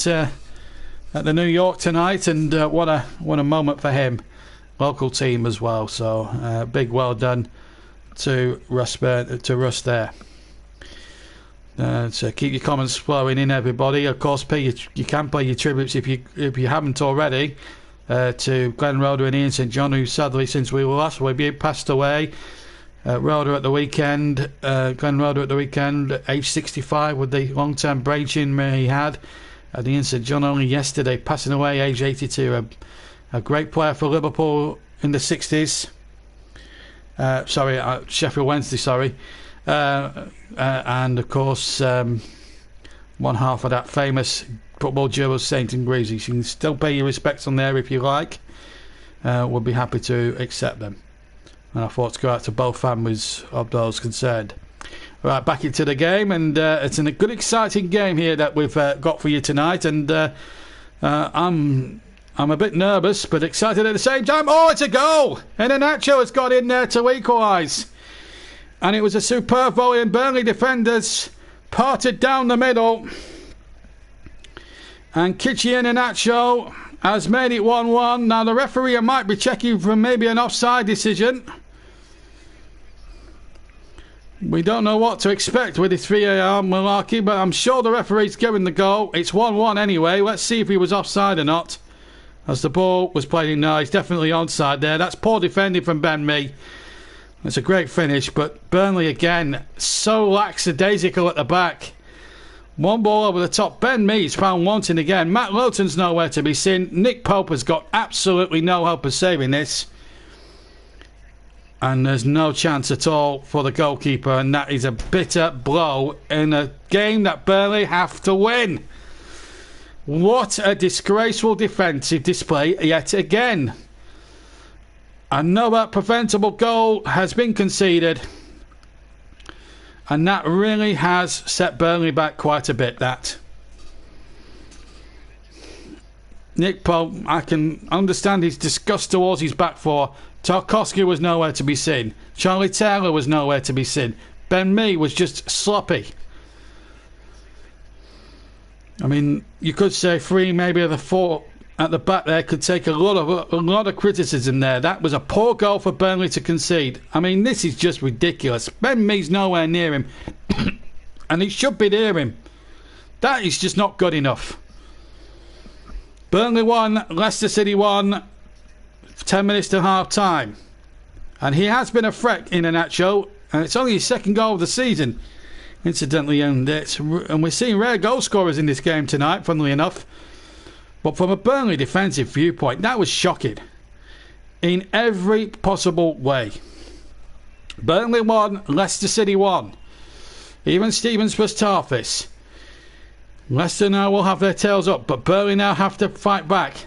the New York tonight, and what a moment for him. Local team as well, so big well done to Russ there. So keep your comments flowing in, everybody. Of course, you can pay your tributes if you haven't already to Glenn Roeder and Ian St John, who sadly, since we were last, passed away. Roeder at the weekend, Glenn Roeder at the weekend, age 65, with the long-term brain tumour he had. And Ian St John only yesterday, passing away, age 82. A great player for Liverpool in the 60s. Sheffield Wednesday, sorry. And of course, one half of that famous football duo, Saint and Greasy. You can still pay your respects on there if you like. We'll be happy to accept them. And our thoughts go out to both families of those concerned. Right, back into the game, and it's a good, exciting game here that we've got for you tonight. And I'm a bit nervous, but excited at the same time. Oh, it's a goal! And Iheanacho has got in there to equalise. And it was a superb volley, and Burnley defenders parted down the middle. And Kitchen Iheanacho has made it 1-1. Now the referee might be checking for maybe an offside decision. We don't know what to expect with this VAR malarkey, but I'm sure the referee's given the goal. It's 1-1 anyway. Let's see if he was offside or not. As the ball was played in, no, he's definitely onside there. That's poor defending from Ben Mee. It's a great finish, but Burnley again, so lackadaisical at the back. One ball over the top. Ben Mee's found wanting again. Matt Lowton's nowhere to be seen. Nick Pope has got absolutely no hope of saving this. And there's no chance at all for the goalkeeper, and that is a bitter blow in a game that Burnley have to win. What a disgraceful defensive display yet again. Another preventable goal has been conceded, and that really has set Burnley back quite a bit, that. Nick Pope, I can understand his disgust towards his back four. Tarkowski was nowhere to be seen. Charlie Taylor was nowhere to be seen. Ben Mee was just sloppy. I mean, you could say three, maybe the four at the back there could take a lot of criticism there. That was a poor goal for Burnley to concede. I mean, this is just ridiculous. Ben Mee's nowhere near him, and he should be near him. That is just not good enough. Burnley 1, Leicester City 1, 10 minutes to half time. And he has been a threat in Iheanacho, and it's only his second goal of the season, incidentally. And we're seeing rare goal scorers in this game tonight, funnily enough. But from a Burnley defensive viewpoint, that was shocking in every possible way. Burnley 1, Leicester City 1. Even Stevens first half this. Leicester now will have their tails up, but Burnley now have to fight back.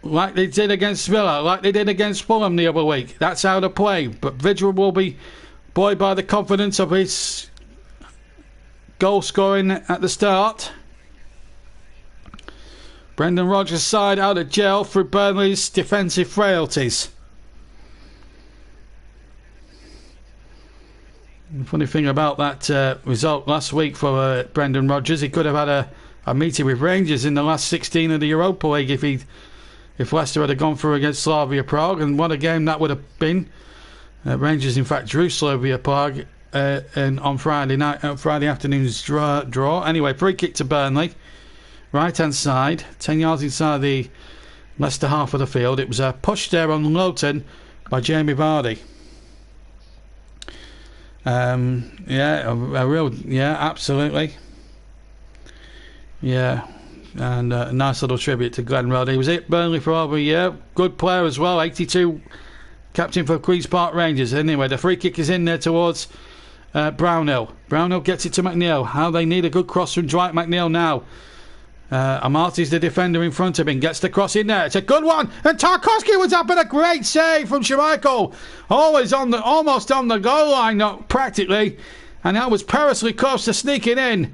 Like they did against Villa, like they did against Fulham the other week. That's how to play. But Vigil will be buoyed by the confidence of his goal scoring at the start. Brendan Rodgers' side out of jail through Burnley's defensive frailties. The funny thing about that result last week for Brendan Rodgers, he could have had a meeting with Rangers in the last 16 of the Europa League if Leicester had gone through against Slavia Prague, and what a game that would have been. Rangers, in fact, drew Slavia Prague on Friday afternoon's draw. Anyway, free kick to Burnley. Right-hand side, 10 yards inside the Leicester half of the field. It was a push there on Lowton by Jamie Vardy. Absolutely. Yeah, and a nice little tribute to Glenn Roddy. He was at Burnley for over a year. Good player as well, 82, captain for Queen's Park Rangers. Anyway, the free kick is in there towards Brownhill. Brownhill gets it to McNeil. How they need a good cross from Dwight McNeil now. Amarty's the defender in front of him, gets the cross in there. It's a good one, and Tarkowski was up, and a great save from Schmeichel. Almost on the goal line, not practically, and that was perilously close to sneaking in.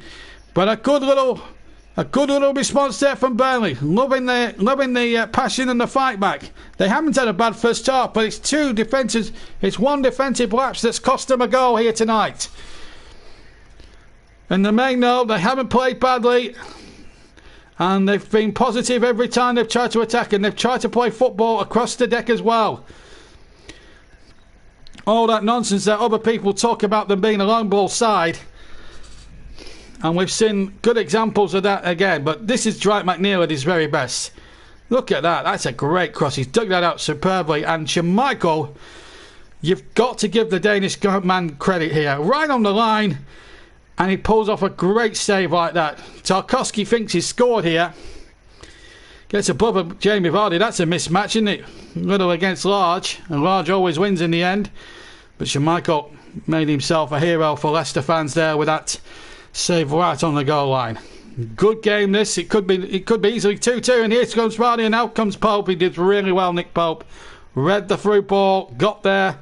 But a good little response there from Burnley, loving the passion and the fight back. They haven't had a bad first half, but it's one defensive lapse that's cost them a goal here tonight. And the main note, they haven't played badly. And they've been positive every time they've tried to attack, and they've tried to play football across the deck as well. All that nonsense that other people talk about them being a long ball side, and we've seen good examples of that again. But this is Dwight McNeil at his very best. Look at that. That's a great cross. He's dug that out superbly. And Schmeichel, you've got to give the Danish man credit here. Right on the line. And he pulls off a great save like that. Tarkowski thinks he's scored here. Gets above Jamie Vardy. That's a mismatch, isn't it? Little against large. And large always wins in the end. But Schmeichel made himself a hero for Leicester fans there with that save right on the goal line. Good game this. It could be easily 2-2. And here comes Vardy, and out comes Pope. He did really well, Nick Pope. Read the through ball. Got there.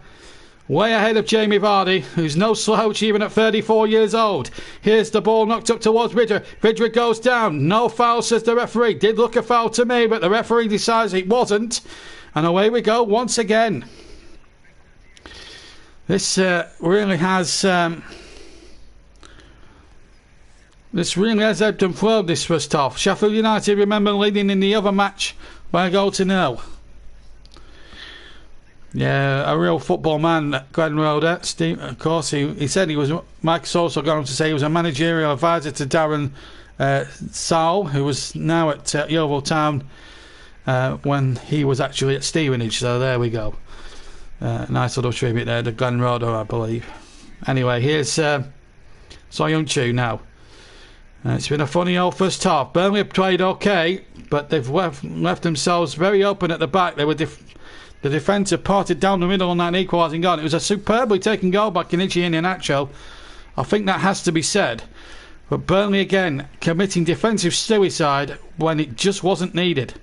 Way ahead of Jamie Vardy, who's no slouch even at 34 years old. Here's the ball knocked up towards Vidra. Vidra goes down. No foul, says the referee. Did look a foul to me, but the referee decides it wasn't. And away we go once again. This really has ebbed and flowed this first half. Sheffield United, remember, leading in the other match by a goal to nil. Yeah, a real football man, Glenn Roeder. Steve, of course, he said he was. Mike's also going to say he was a managerial advisor to Darren Sowell, who was now at Yeovil Town when he was actually at Stevenage. So there we go. Nice little tribute there to Glenn Roeder, I believe. Anyway, here's So Young-Chu now. It's been a funny old first half. Burnley have played okay, but they've left themselves very open at the back. They were the defence have parted down the middle on that equalising goal. It was a superbly taken goal by Kenichi Iheanacho. I think that has to be said. But Burnley again committing defensive suicide when it just wasn't needed.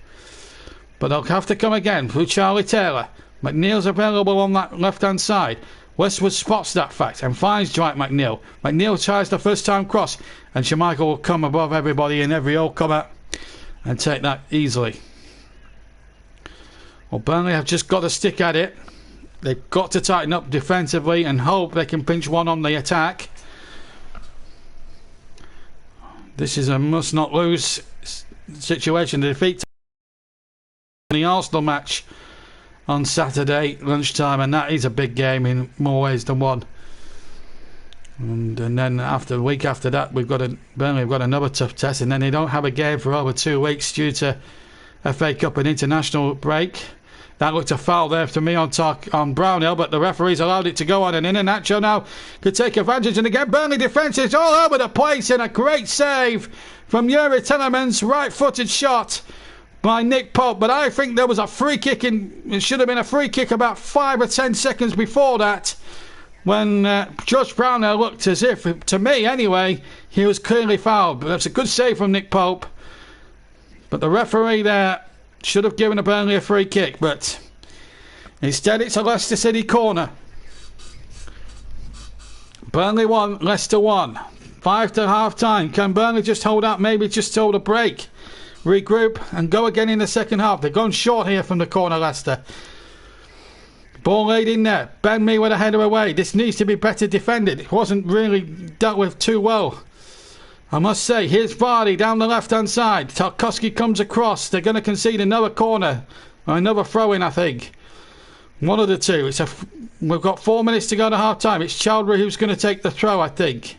But they'll have to come again through Charlie Taylor. McNeil's available on that left-hand side. Westwood spots that fact and finds Dwight McNeil. McNeil tries the first-time cross, and Schmeichel will come above everybody in every all-comer and take that easily. Well, Burnley have just got to stick at it. They've got to tighten up defensively and hope they can pinch one on the attack. This is a must-not-lose situation. The defeat in the Arsenal match on Saturday lunchtime, and that is a big game in more ways than one. And then after a week after that, Burnley have got another tough test, and then they don't have a game for over 2 weeks due to FA Cup and international break. That looked a foul there to me on Brownhill, but the referees allowed it to go on, and Iheanacho now could take advantage. And again, Burnley defence is all over the place, and a great save from Yuri Telemans, right-footed shot by Nick Pope. But I think there was a free kick it should have been a free kick about 5 or 10 seconds before that, when Josh Brownhill looked as if, to me anyway, he was clearly fouled. But that's a good save from Nick Pope. But the referee there should have given Burnley a free kick, but instead it's a Leicester City corner. Burnley 1, Leicester 1. 5 to half time. Can Burnley just hold out, maybe just hold a break, regroup and go again in the second half? They've gone short here from the corner, Leicester. Ball laid in there. Ben Mee with a header away. This needs to be better defended. It wasn't really dealt with too well, I must say. Here's Vardy down the left-hand side. Tarkowski comes across. They're going to concede another corner. Or another throw-in, I think. One of the two. We've got 4 minutes to go to half-time. It's Chowdhury who's going to take the throw, I think.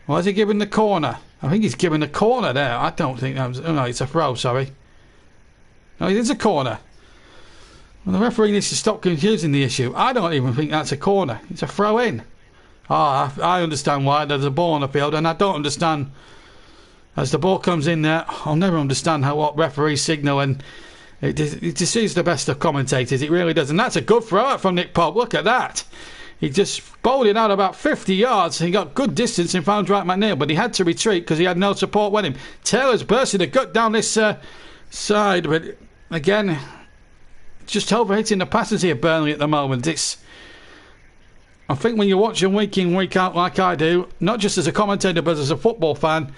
Or is he giving the corner? I think he's giving the corner there. I don't think that was... Oh, no, it's a throw, sorry. No, it is a corner. Well, the referee needs to stop confusing the issue. I don't even think that's a corner. It's a throw-in. I understand why. There's a ball on the field, and I don't understand, as the ball comes in there, I'll never understand what referees signal, and it deceives the best of commentators. It really does. And that's a good throw out from Nick Pope. Look at that. He just bowled it out about 50 yards. He got good distance and found Dwight McNeil, but he had to retreat because he had no support with him. Taylor's bursting a gut down this side, but again, just overhitting the passes here, Burnley, at the moment. I think when you watch them week in, week out like I do, not just as a commentator but as a football fan,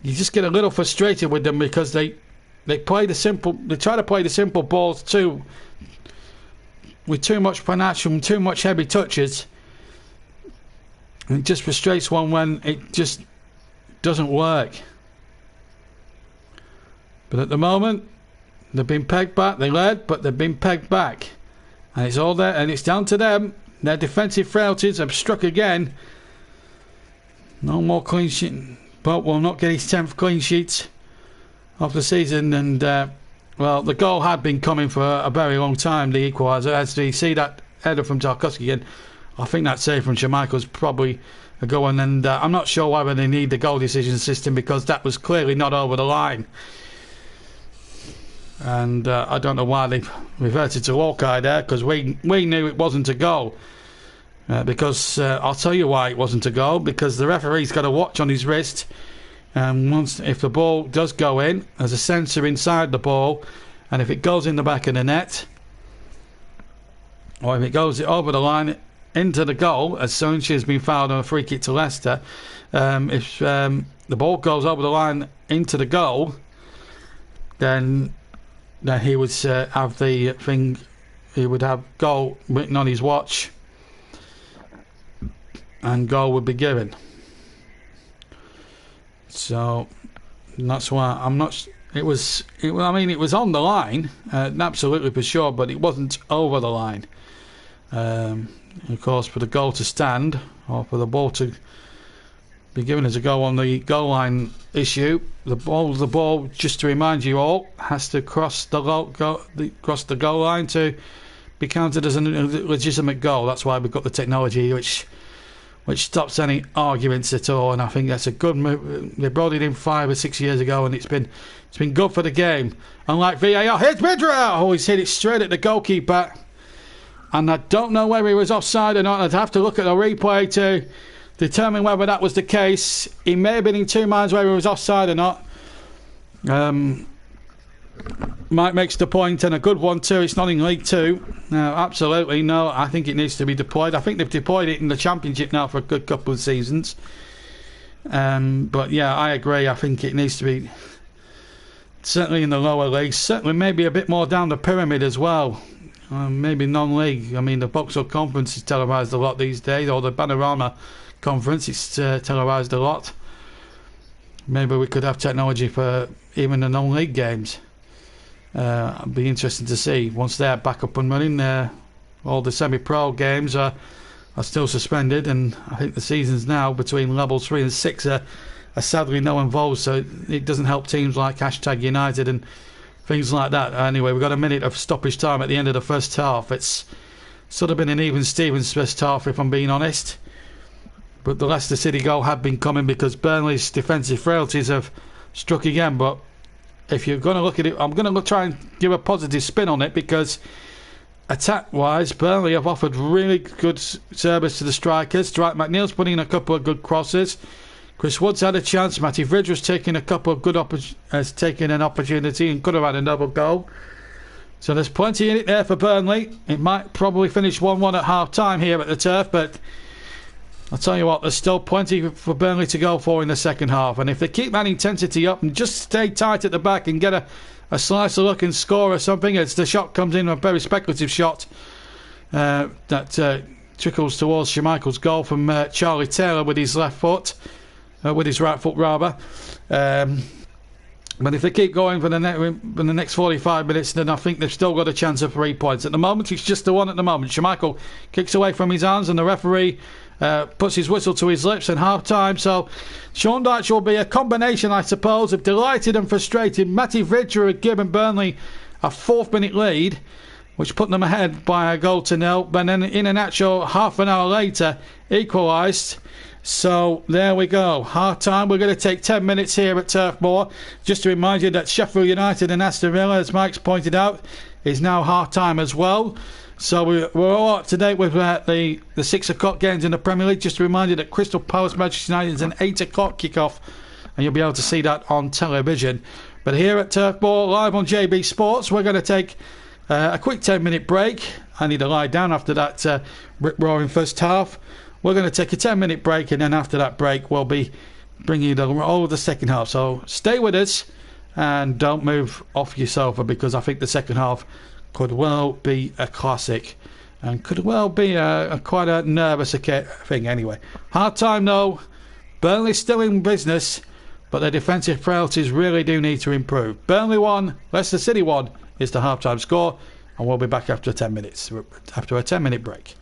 you just get a little frustrated with them because they try to play the simple balls too, with too much panache and too much heavy touches. And it just frustrates one when it just doesn't work. But at the moment, they've been pegged back. They led, but they've been pegged back. And it's all there, and it's down to them. Their defensive frailties have struck again. No more clean sheet. Pope will not get his 10th clean sheet of the season. And, well, the goal had been coming for a very long time, the equaliser. As you see that header from Tarkowski again, I think that save from Schmeichel's probably a good one. And I'm not sure whether they need the goal decision system because that was clearly not over the line. And I don't know why they reverted to Hawkeye there, because we knew it wasn't a goal. Because I'll tell you why it wasn't a goal, because the referee's got a watch on his wrist, and if the ball does go in, there's a sensor inside the ball, and if it goes in the back of the net, or if it goes over the line into the goal, as soon as she's been fouled on a free kick to Leicester, if the ball goes over the line into the goal, then he would have the thing. He would have goal written on his watch, and goal would be given. So that's why I'm not. I mean, it was on the line, absolutely for sure, but it wasn't over the line. Of course, for the goal to stand, or for the ball to be given as a goal on the goal line issue, the ball, just to remind you all, has to cross the goal line to be counted as a legitimate goal. That's why we've got the technology which stops any arguments at all, and I think that's a good move. They brought it in 5 or 6 years ago, and it's been good for the game. Unlike VAR, here's Vidra! Oh, he's hit it straight at the goalkeeper, and I don't know whether he was offside or not. I'd have to look at the replay to determine whether that was the case. He may have been in two minds whether he was offside or not. Mike makes the point, and a good one too. It's not in League Two. No, absolutely no. I think it needs to be deployed. I think they've deployed it in the Championship now for a good couple of seasons. But yeah, I agree. I think it needs to be certainly in the lower leagues. Certainly maybe a bit more down the pyramid as well. Maybe non-league. I mean, the Vauxhall Conference is televised a lot these days, or the Panorama Conference is televised a lot. Maybe we could have technology for even the non-league games. It'd be interesting to see once they're back up and running. All the semi-pro games are still suspended, and I think the seasons now between levels 3 and 6 are sadly no involved, so it doesn't help teams like #United and things like that. Anyway, we've got a minute of stoppage time at the end of the first half. It's sort of been an even Stevens first half, if I'm being honest, but the Leicester City goal had been coming because Burnley's defensive frailties have struck again. But if you're going to look at it, I'm going to try and give a positive spin on it, because attack-wise, Burnley have offered really good service to the strikers. Dwight McNeil's put in a couple of good crosses. Chris Wood's had a chance. Matty Vidger's taken a couple of has taken an opportunity and could have had another goal. So there's plenty in it there for Burnley. It might probably finish 1-1 at half-time here at the Turf, but I'll tell you what, there's still plenty for Burnley to go for in the second half. And if they keep that intensity up and just stay tight at the back and get a slice of luck and score or something, as the shot comes in, a very speculative shot that trickles towards Schmeichel's goal from Charlie Taylor with his left foot, with his right foot rather. But if they keep going for the next 45 minutes, then I think they've still got a chance of 3 points. At the moment, it's just the one at the moment. Schmeichel kicks away from his hands, and the referee puts his whistle to his lips, and half-time. So Sean Dyche will be a combination, I suppose, of delighted and frustrated. Matty Vidger had given Burnley a 4th-minute lead, which put them ahead by a 1-0. But then in an actual half an hour later, equalised. So there we go. Half-time. We're going to take 10 minutes here at Turf Moor. Just to remind you that Sheffield United and Aston Villa, as Mike's pointed out, is now half-time as well. So we're all up to date with the 6 o'clock games in the Premier League. Just to remind you that Crystal Palace Manchester United is an 8 o'clock kickoff, and you'll be able to see that on television. But here at Turf Moor, live on JB Sports, we're going to take a quick 10-minute break. I need to lie down after that rip-roaring first half. We're going to take a 10-minute break, and then after that break, we'll be bringing you all of the second half. So stay with us and don't move off your sofa, because I think the second half could well be a classic and could well be quite a nervous thing. Anyway, hard time though. Burnley still in business, but their defensive frailties really do need to improve. Burnley 1, Leicester City 1 is the half-time score, and we'll be back after 10 minutes, after a 10-minute break.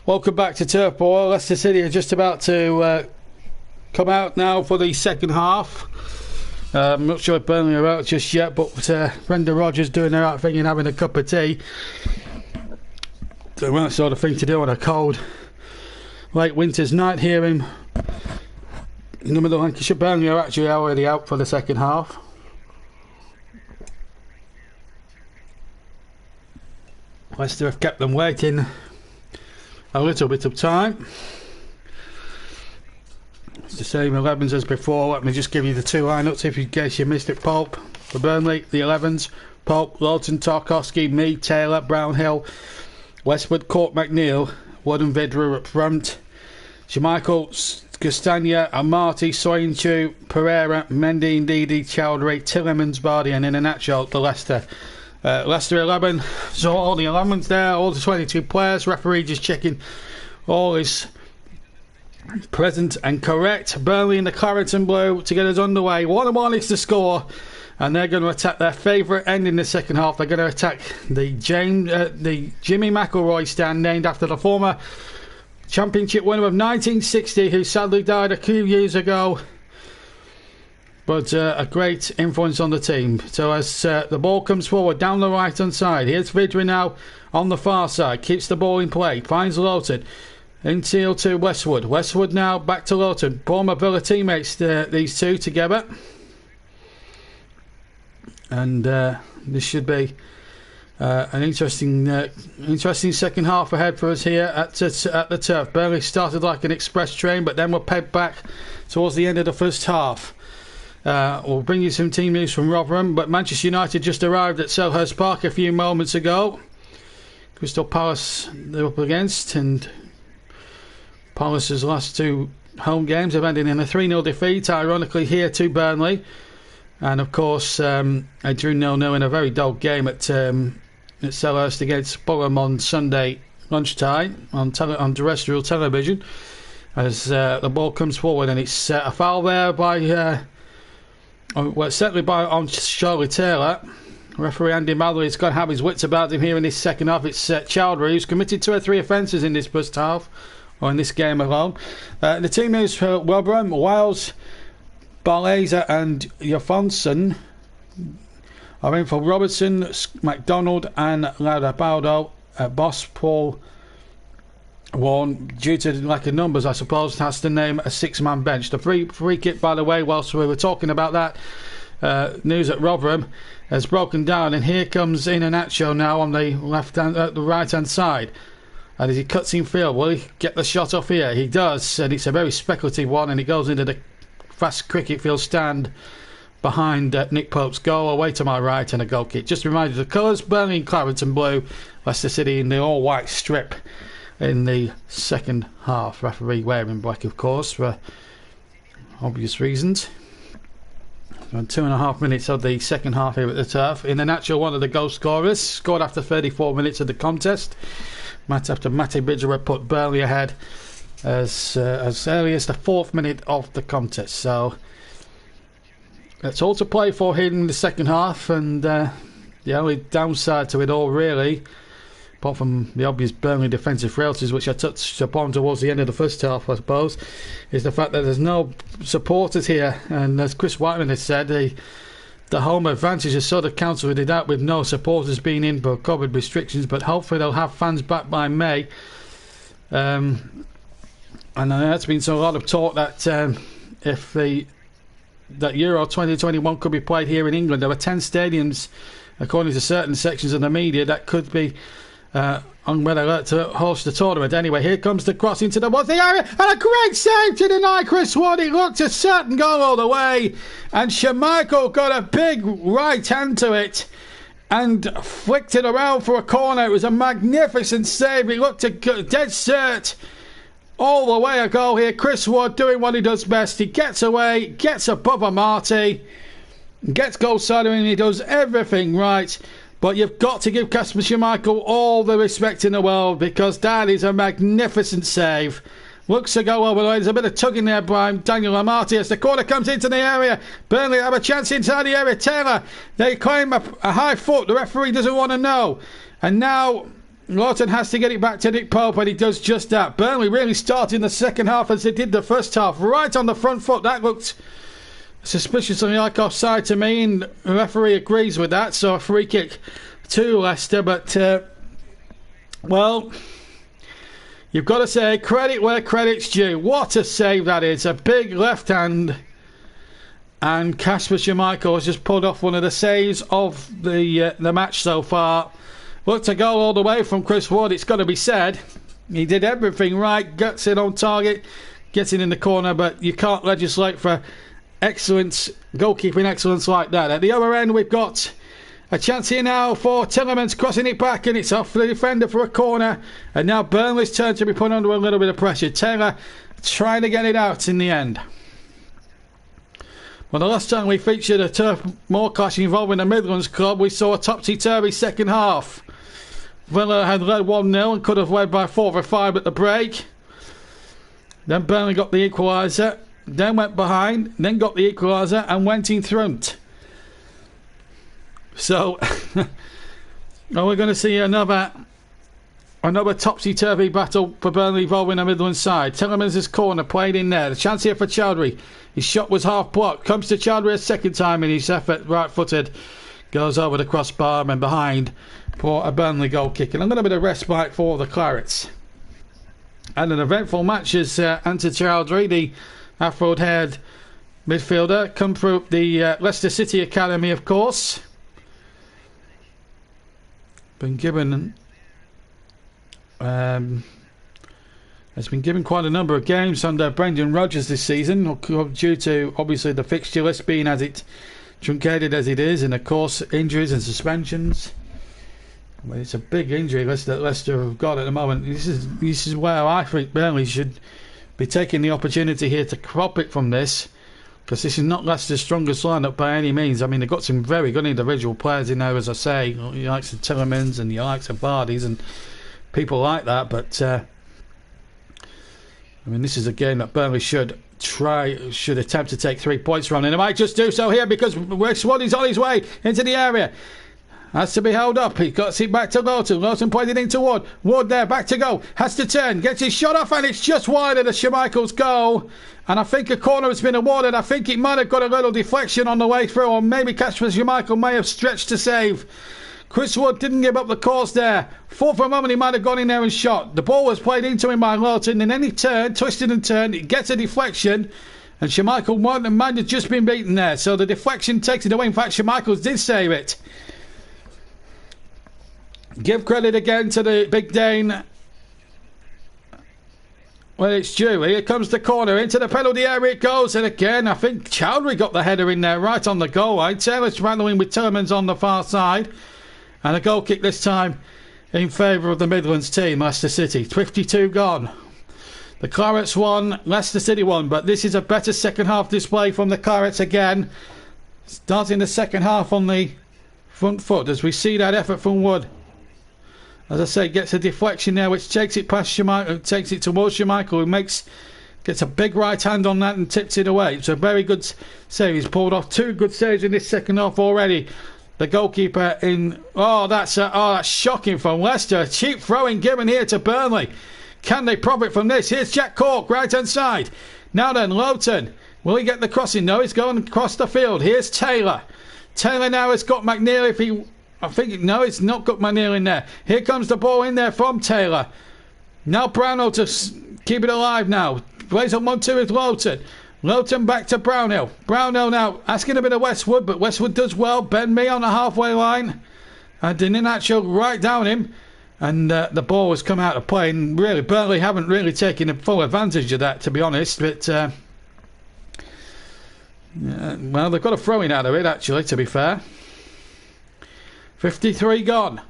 Welcome back to Turf Ball. Leicester City are just about to come out now for the second half. I'm not sure if Burnley are out just yet, but Brendan Rodgers doing the right thing and having a cup of tea. The right sort of thing to do on a cold late winter's night here in the middle of Lancashire. Burnley are actually already out for the second half. Leicester have kept them waiting a little bit of time. It's the same 11s as before. Let me just give you the two lineups if in case you missed it. Pope for Burnley, the 11s. Pope, Lawton, Tarkowski, Mead, Taylor, Brownhill, Westwood, Court, McNeil, Wood and Vidra up front. Schmeichel, Castagna, Amati, Soyuncu, Pereira, Mendy, Ndidi, Chowdhury, Tillemans, Bardi, and in a nutshell, the Leicester 11. So all the 11s there, all the 22 players. Referee just checking all is present and correct. Burnley in the claret and blue to get us underway. 1-1 is the score, and they're going to attack their favourite end in the second half. They're going to attack the Jimmy McIlroy stand, named after the former championship winner of 1960, who sadly died a few years ago, but a great influence on the team. So as the ball comes forward down the right hand side, here's Vidra now on the far side, keeps the ball in play, finds Lawton. Infield to Westwood. Westwood now back to Lawton. Former Villa teammates, these two together. And this should be an interesting second half ahead for us here at the Turf. Burnley started like an express train, but then were pegged back towards the end of the first half. We'll bring you some team news from Rotherham, but Manchester United just arrived at Selhurst Park a few moments ago. Crystal Palace they're up against, and Palace's last two home games have ended in a 3-0 defeat, ironically here to Burnley. And of course, I drew 0-0 in a very dull game at Selhurst against Fulham on Sunday lunchtime on terrestrial television. As the ball comes forward, and it's a foul there by, certainly on Charlie Taylor. Referee Andy Mallory's got to have his wits about him here in this second half. It's Chowdhury, who's committed 2 or 3 offences in this first half, or in this game alone. The team news for Rotherham: Wiles, Barleza and Johansson are in for Robertson, MacDonald and Laudabaldo. Boss Paul Warne, due to lack of numbers I suppose, has to name a 6-man bench. The free kick, by the way, whilst we were talking about that news at Rotherham, has broken down, and here comes Iheanacho now on the the right hand side. And as he cuts in field, will he get the shot off here? He does, and it's a very speculative one, and it goes into the fast cricket field stand behind Nick Pope's goal, away to my right, and a goal kick. Just reminded of the colours: Burnley in claret and blue, Leicester City in the all-white strip in the second half. Referee wearing black, of course, for obvious reasons. 2.5 minutes of the second half here at the Turf. Iheanacho, one of the goal scorers, scored after 34 minutes of the contest. After Matty Bidgerer put Burnley ahead as early as the 4th minute of the contest. So that's all to play for here in the second half, and the only downside to it all, really, apart from the obvious Burnley defensive frailties, which I touched upon towards the end of the first half, I suppose, is the fact that there's no supporters here. And as Chris Whiteman has said, the home advantage is sort of cancelled it out with no supporters being in for COVID restrictions, but hopefully they'll have fans back by May. And there's been a lot of talk that if that Euro 2021 could be played here in England, there are 10 stadiums, according to certain sections of the media, that could be on red alert to host the tournament. Anyway, here comes the cross into the area, and a great save to deny Chris Wood. It looked a certain goal all the way, and Schmeichel got a big right hand to it and flicked it around for a corner. It was a magnificent save. It looked a dead cert all the way a goal here. Chris Wood doing what he does best. He gets away, gets above Amati, gets goal side, and he does everything right. But you've got to give Kasper Schmeichel all the respect in the world, because that is a magnificent save. Looks to go over the way. There's a bit of tugging there by Daniel Amati as the corner comes into the area. Burnley have a chance inside the area. Taylor, they claim a high foot. The referee doesn't want to know. And now Lawton has to get it back to Nick Pope, and he does just that. Burnley really starting the second half as they did the first half, right on the front foot. That looked suspiciously like offside to me, and the referee agrees with that, so a free kick to Leicester. But well, you've got to say credit where credit's due. What a save that is, a big left hand, and Kasper Schmeichel has just pulled off one of the saves of the match so far. Looked a goal all the way from Chris Wood, it's got to be said. He did everything right, gets it on target, gets it in the corner, but you can't legislate for excellence, goalkeeping excellence like that. At the other end, we've got a chance here now for Tielemans, crossing it back, and it's off the defender for a corner. And now Burnley's turn to be put under a little bit of pressure. Taylor trying to get it out in the end. Well, the last time we featured a Turf Moor clash involving the Midlands club, we saw a topsy-turvy second half. Villa had led 1-0 and could have led by 4 or 5 at the break. Then Burnley got the equaliser, then went behind, then got the equaliser and went in front. So, we're going to see another topsy-turvy battle for Burnley involving the Midlands side. Tielemans' corner played in there. The chance here for Chowdhury. His shot was half blocked. Comes to Chowdhury a second time in his effort, right-footed. Goes over the crossbar and behind for a Burnley goal kick. And a little bit of respite for the Clarets. And an eventful match as Anta Chowdhury, the afro-haired midfielder, come through the Leicester City Academy, of course. Been given... has been given quite a number of games under Brendan Rodgers this season, due to obviously the fixture list being as it truncated as it is, and of course injuries and suspensions. Well, it's a big injury list that Leicester have got at the moment. This is where I think Burnley should be taking the opportunity here to profit from this, because this is not Leicester's strongest lineup by any means. I mean, they've got some very good individual players in there, as I say, the likes of Tielemans and the likes of Vardy's and people like that, but I mean, this is a game that Burnley should attempt to take 3 points from, and they might just do so here because Westwood is on his way into the area. Has to be held up. He got it back to Lawton. Lawton pointed into Wood. Wood there, back to go. Has to turn. Gets his shot off, and it's just wide of the Schmeichel's goal. And I think a corner has been awarded. I think it might have got a little deflection on the way through, or maybe Kasper Schmeichel may have stretched to save. Chris Wood didn't give up the course there. Thought for a moment he might have gone in there and shot. The ball was played into him by Lawton, and then he turned, twisted and turned. It gets a deflection, and Schmeichel might have just been beaten there. So the deflection takes it away. In fact, Schmeichel did save it. Give credit again to the Big Dane. Well, it's due. Here comes the corner. Into the penalty area it goes. And again, I think Chowdhury got the header in there right on the goal line. Taylor's battling with Tielemans on the far side. And a goal kick this time in favour of the Midlands team, Leicester City. 52 gone. The Clarets won, Leicester City won. But this is a better second half display from the Clarets again. Starting the second half on the front foot as we see that effort from Wood. As I say, gets a deflection there, which takes it past Schmeichel, takes it towards Schmeichel, who gets a big right hand on that and tips it away. It's a very good save. He's pulled off 2 good saves in this second half already. The goalkeeper in... that's shocking from Leicester. A cheap throwing given here to Burnley. Can they profit from this? Here's Jack Cork, right hand side. Now then, Lowton. Will he get the crossing? No, he's going across the field. Here's Taylor. Taylor now has got McNeil if he... no, it's not got McNeil in there. Here comes the ball in there from Taylor. Now Brownhill to keep it alive now. Plays on 1-2 with Lowton. Lowton back to Brownhill. Brownhill now asking a bit of Westwood, but Westwood does well. Ben Mee on the halfway line. And Iheanacho right down him. And the ball has come out of play. And really, Burnley haven't really taken full advantage of that, to be honest. But, well, they've got a throw-in out of it, actually, to be fair. 53 gone.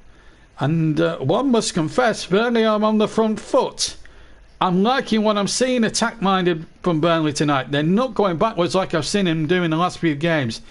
And one must confess, Burnley are on the front foot. I'm liking what I'm seeing attack-minded from Burnley tonight. They're not going backwards like I've seen him do in the last few games.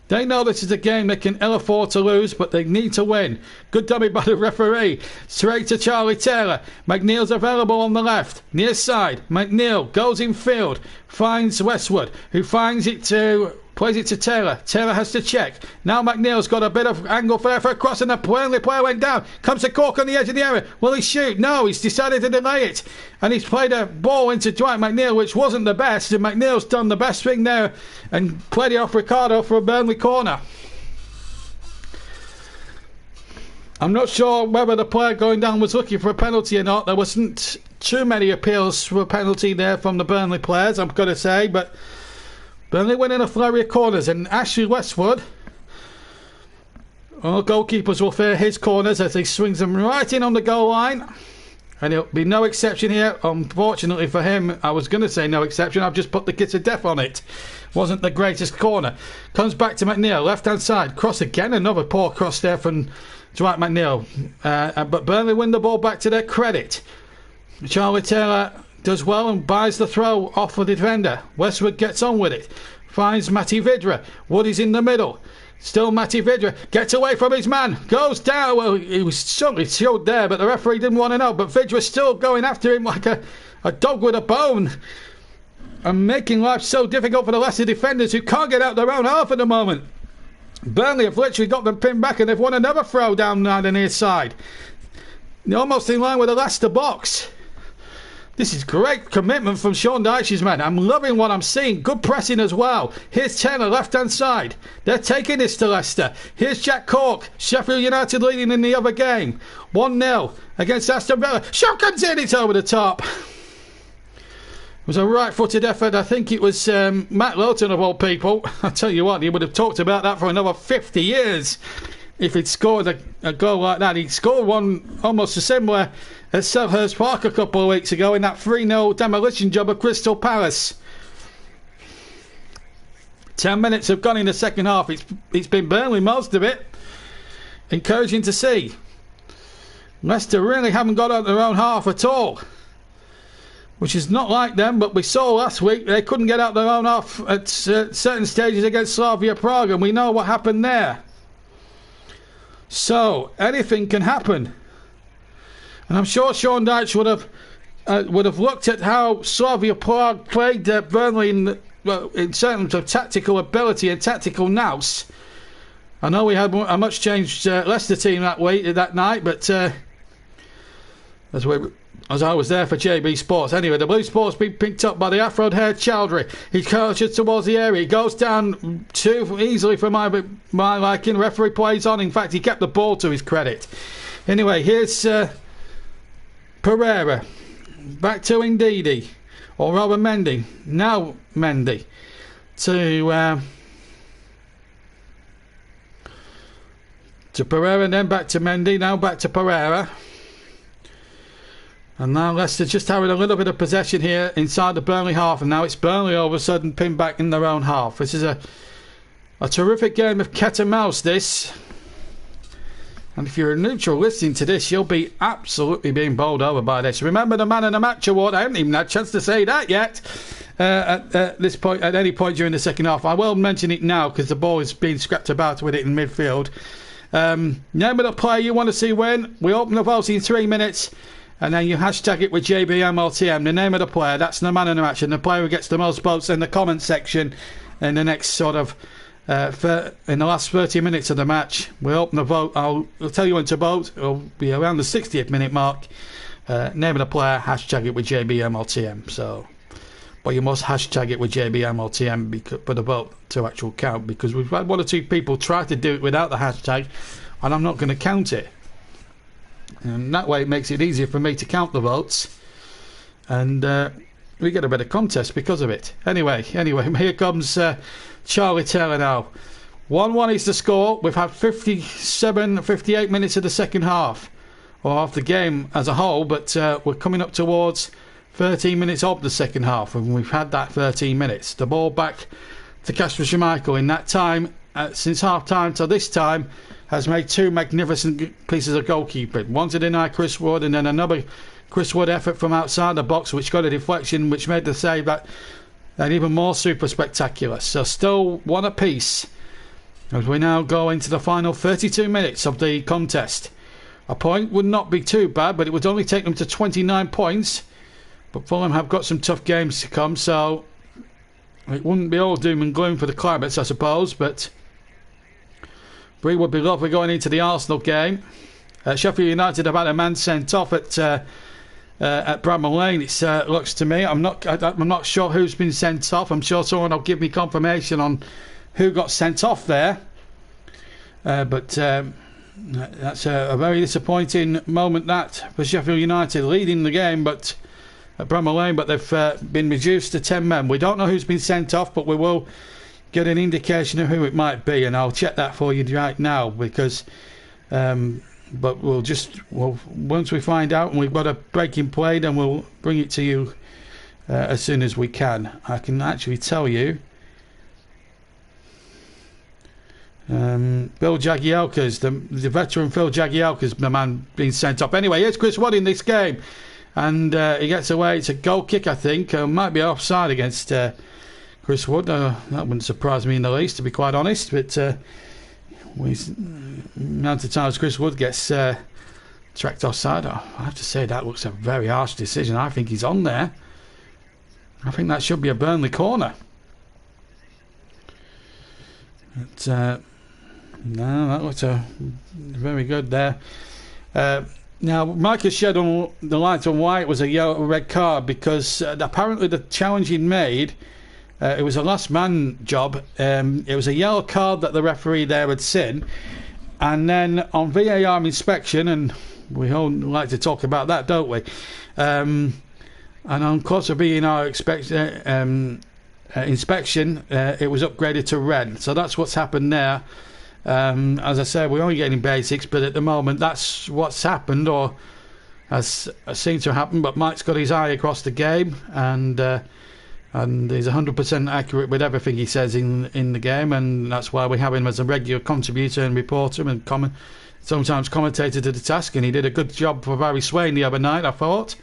They know this is a game they can ill afford to lose, but they need to win. Good dummy by the referee. Straight to Charlie Taylor. McNeil's available on the left. Near side. McNeil goes in field. Finds Westwood, who finds it to Plays it to Taylor. Taylor has to check. Now McNeil's got a bit of angle for a cross, and the Burnley player went down. Comes to Cork on the edge of the area. Will he shoot? No, he's decided to delay it. And he's played a ball into Dwight McNeil, which wasn't the best. And McNeil's done the best thing there and played it off Ricardo for a Burnley corner. I'm not sure whether the player going down was looking for a penalty or not. There wasn't too many appeals for a penalty there from the Burnley players, I'm going to say. But Burnley went in a flurry of corners. And Ashley Westwood, well, goalkeepers will fear his corners as he swings them right in on the goal line. And it'll be no exception here. Unfortunately for him, I was going to say no exception. I've just put the kiss of death on it. Wasn't the greatest corner. Comes back to McNeil, left-hand side. Cross again. Another poor cross there from Dwight McNeil. But Burnley win the ball back to their credit. Charlie Taylor does well and buys the throw off the defender. Westwood gets on with it. Finds Matty Vidra. Wood is in the middle. Still Matty Vidra. Gets away from his man. Goes down. Well, he was certainly showed there, but the referee didn't want to know. But Vidra's still going after him like a dog with a bone. And making life so difficult for the Leicester defenders who can't get out their own half at the moment. Burnley have literally got them pinned back and they've won another throw down the near side. Almost in line with the Leicester box. This is great commitment from Sean Dyche's men. I'm loving what I'm seeing. Good pressing as well. Here's Taylor, left-hand side. They're taking this to Leicester. Here's Jack Cork. Sheffield United leading in the other game. 1-0 against Aston Villa. Shot comes in. It's over the top. It was a right-footed effort. I think it was Matt Lowton of all people. I tell you what, he would have talked about that for another 50 years if he'd scored a goal like that. He scored one almost similar at Selhurst Park a couple of weeks ago in that 3-0 demolition job of Crystal Palace. 10 minutes have gone in the second half. It's been Burnley most of it. Encouraging to see. Leicester really haven't got out their own half at all, which is not like them, but we saw last week they couldn't get out their own half at certain stages against Slavia Prague, and we know what happened there. So anything can happen, and I'm sure Sean Dyche would have looked at how Slavia Prague played Burnley in terms of tactical ability and tactical nous. I know we had a much changed Leicester team that night, but as I was there for JB Sports. Anyway, the blue sport's been picked up by the afro-haired Chowdhury. He coaches towards the area. He goes down too easily for my liking. Referee plays on. In fact, he kept the ball to his credit. Anyway, here's Pereira. Back to Ndidi. Or rather Mendy. Now Mendy. To Pereira, then back to Mendy. Now back to Pereira. And now Leicester just having a little bit of possession here inside the Burnley half. And now it's Burnley all of a sudden pinned back in their own half. This is a terrific game of cat and mouse, this. And if you're a neutral listening to this, you'll be absolutely being bowled over by this. Remember the Man of the Match award? I haven't even had a chance to say that yet. At this point, at any point during the second half. I will mention it now because the ball is being scrapped about with it in midfield. Name of the player you want to see win. We open the vote in 3 minutes. And then you hashtag it with JBMLTM, the name of the player. That's the man in the match. And the player who gets the most votes in the comment section in the next sort of, in the last 30 minutes of the match. We'll open the vote. I'll tell you when to vote. It'll be around the 60th minute mark. Name of the player, hashtag it with JBMLTM. So, but you must hashtag it with JBMLTM for the vote to actual count. Because we've had one or two people try to do it without the hashtag. And I'm not going to count it. And that way it makes it easier for me to count the votes, and we get a better contest because of it. Anyway, here comes Charlie Taylor now. 1-1 is the score. We've had 58 minutes of the second half, or of the game as a whole, but we're coming up towards 13 minutes of the second half, and we've had that 13 minutes. The ball back to Kasper Schmeichel. In that time, since half time to this time, has made two magnificent pieces of goalkeeping. One to deny Chris Wood, and then another Chris Wood effort from outside the box, which got a deflection, which made the save that even more super spectacular. So still one apiece as we now go into the final 32 minutes of the contest. A point would not be too bad, but it would only take them to 29 points. But Fulham have got some tough games to come, so it wouldn't be all doom and gloom for the Clarets, I suppose, but it would be lovely going into the Arsenal game. Sheffield United have had a man sent off at Bramall Lane. It looks to me. I'm not sure who's been sent off. I'm sure someone will give me confirmation on who got sent off there. But that's a very disappointing moment that for Sheffield United, leading the game, but at Bramall Lane, but they've been reduced to 10 men. We don't know who's been sent off, but we will get an indication of who it might be, and I'll check that for you right now, because but once we find out and we've got a breaking play, then we'll bring it to you as soon as we can. I can actually tell you Phil Jagielka's the veteran Phil Jagielka's the man being sent off. Anyway, here's Chris Wood in this game, and he gets away. It's a goal kick, I think. Might be offside against Chris Wood. That wouldn't surprise me in the least, to be quite honest. But amount of times Chris Wood gets tracked offside, I have to say that looks a very harsh decision. I think he's on there. I think that should be a Burnley corner. But, no, that looks very good there. Now, Micah shed on the light on why it was a red card, because apparently the challenge he made, it was a last man job. It was a yellow card that the referee there had seen, and then on VAR inspection, and we all like to talk about that, don't we? And on course of VAR inspection, it was upgraded to red. So that's what's happened there. As I said, we're only getting basics, but at the moment that's what's happened, or has seemed to happen. But Mike's got his eye across the game, and he's 100% accurate with everything he says in the game, and that's why we have him as a regular contributor and reporter and sometimes commentator to the task. And he did a good job for Barry Swain the other night, I thought.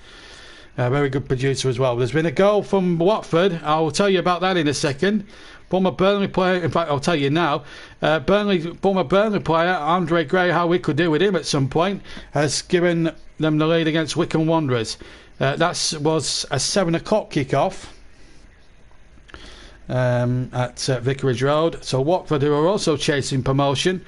A very good producer as well. There's been a goal from Watford. I'll tell you about that in a second. Former Burnley player, in fact, I'll tell you now. Former Burnley player Andre Gray, how we could do with him at some point, has given them the lead against Wycombe Wanderers. That was a 7 o'clock kick-off at Vicarage Road. So Watford, who are also chasing promotion,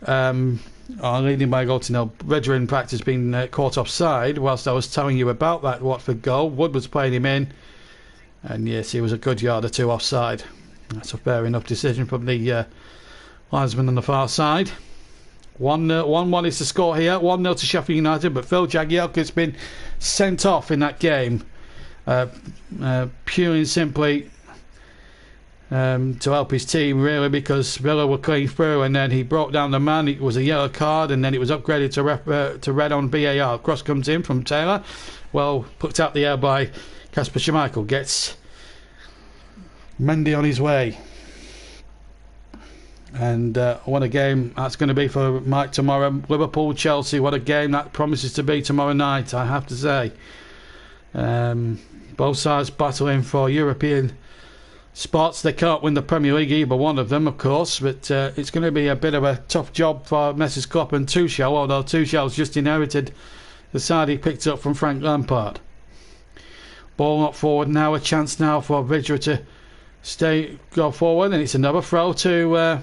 are leading by a goal to nil. Redger, in fact, has been caught offside whilst I was telling you about that Watford goal. Wood was playing him in, and yes, he was a good yard or two offside. That's a fair enough decision from the linesman on the far side. 1-1 is the score here. 1-0 to Sheffield United, but Phil Jagielka's been sent off in that game, purely and simply to help his team, really, because Villa were clean through, and then he broke down the man. It was a yellow card, and then it was upgraded to red on VAR. Cross comes in from Taylor, well put out the air by Kasper Schmeichel. Gets Mendy on his way, and what a game that's going to be for Mike tomorrow. Liverpool-Chelsea, what a game that promises to be tomorrow night, I have to say. Both sides battling for European spots. They can't win the Premier League, either one of them, of course, but it's going to be a bit of a tough job for Messrs Klopp and Tuchel, although Tuchel's just inherited the side he picked up from Frank Lampard. Ball not forward now, a chance now for Vidra to go forward, and it's another throw to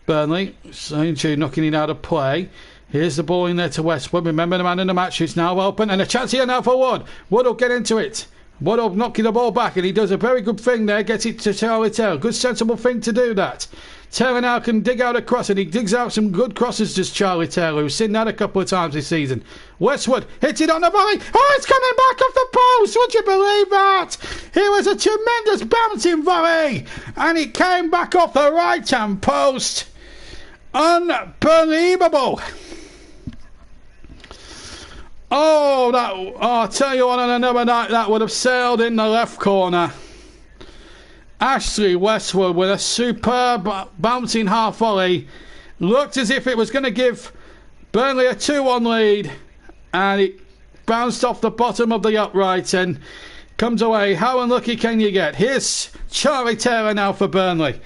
Burnley. Sainchu knocking it out of play. Here's the ball in there to Westwood. Remember the man in the match who's now open, and a chance here now for Wood. Wood will get into it. Wood will knocking the ball back, and he does a very good thing there. Gets it to Charlie Taylor. Good sensible thing to do that. Taylor now can dig out a cross, and he digs out some good crosses to Charlie Taylor, who's seen that a couple of times this season. Westwood hits it on the volley. Oh, it's coming back off the post. Would you believe that? It was a tremendous bouncing volley, and it came back off the right-hand post. Unbelievable. I'll tell you what, on another night that would have sailed in the left corner. Ashley Westwood with a superb bouncing half volley. Looked as if it was going to give Burnley a 2-1 lead, and it bounced off the bottom of the upright and comes away. How unlucky can you get? Here's Charlie Taylor now for Burnley.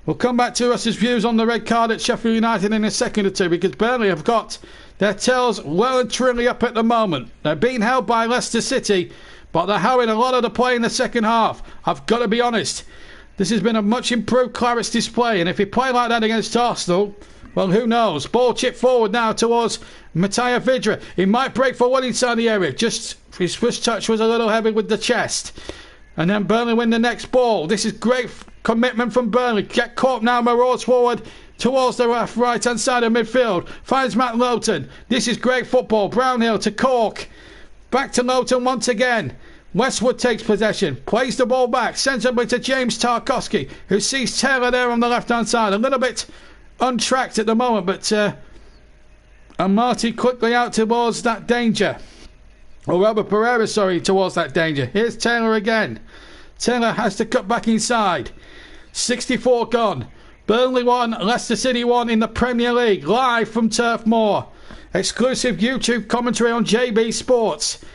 We'll come back to Russ's views on the red card at Sheffield United in a second or two, because Burnley have got their tails well and truly up at the moment. They're being held by Leicester City, but they're having a lot of the play in the second half. I've got to be honest. This has been a much improved Claret's display, and if he play like that against Arsenal, well, who knows? Ball chipped forward now towards Matija Vidra. He might break for one inside the area. Just his first touch was a little heavy with the chest. And then Burnley win the next ball. This is great commitment from Burnley. Get caught now, marauds forward towards the right-hand side of midfield. Finds Matt Lowton. This is great football. Brownhill to Cork. Back to Lowton once again. Westwood takes possession, plays the ball back, sends it to James Tarkowski, who sees Taylor there on the left-hand side. A little bit untracked at the moment, but and Marty quickly out towards that danger. Or Robert Pereira, sorry, towards that danger. Here's Taylor again. Taylor has to cut back inside. 64 gone. Burnley 1, Leicester City 1 in the Premier League. Live from Turf Moor. Exclusive YouTube commentary on JB Sports.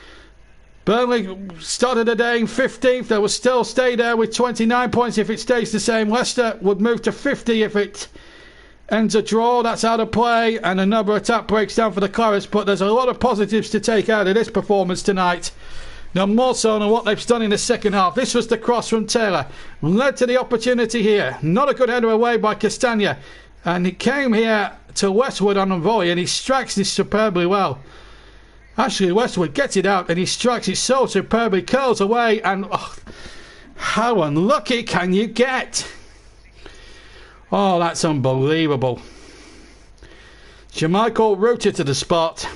Burnley started the day in 15th. They will still stay there with 29 points if it stays the same. Leicester would move to 50 if it ends a draw. That's out of play, and another attack breaks down for the Clarets. But there's a lot of positives to take out of this performance tonight. Now, more so than what they've done in the second half. This was the cross from Taylor. Led to the opportunity here. Not a good header away by Castagna. And he came here to Westwood on a volley, and he strikes this superbly well. Actually, Westwood gets it out and he strikes it so superbly, curls away, and oh, how unlucky can you get? Oh, that's unbelievable. Jermichael rooted to the spot.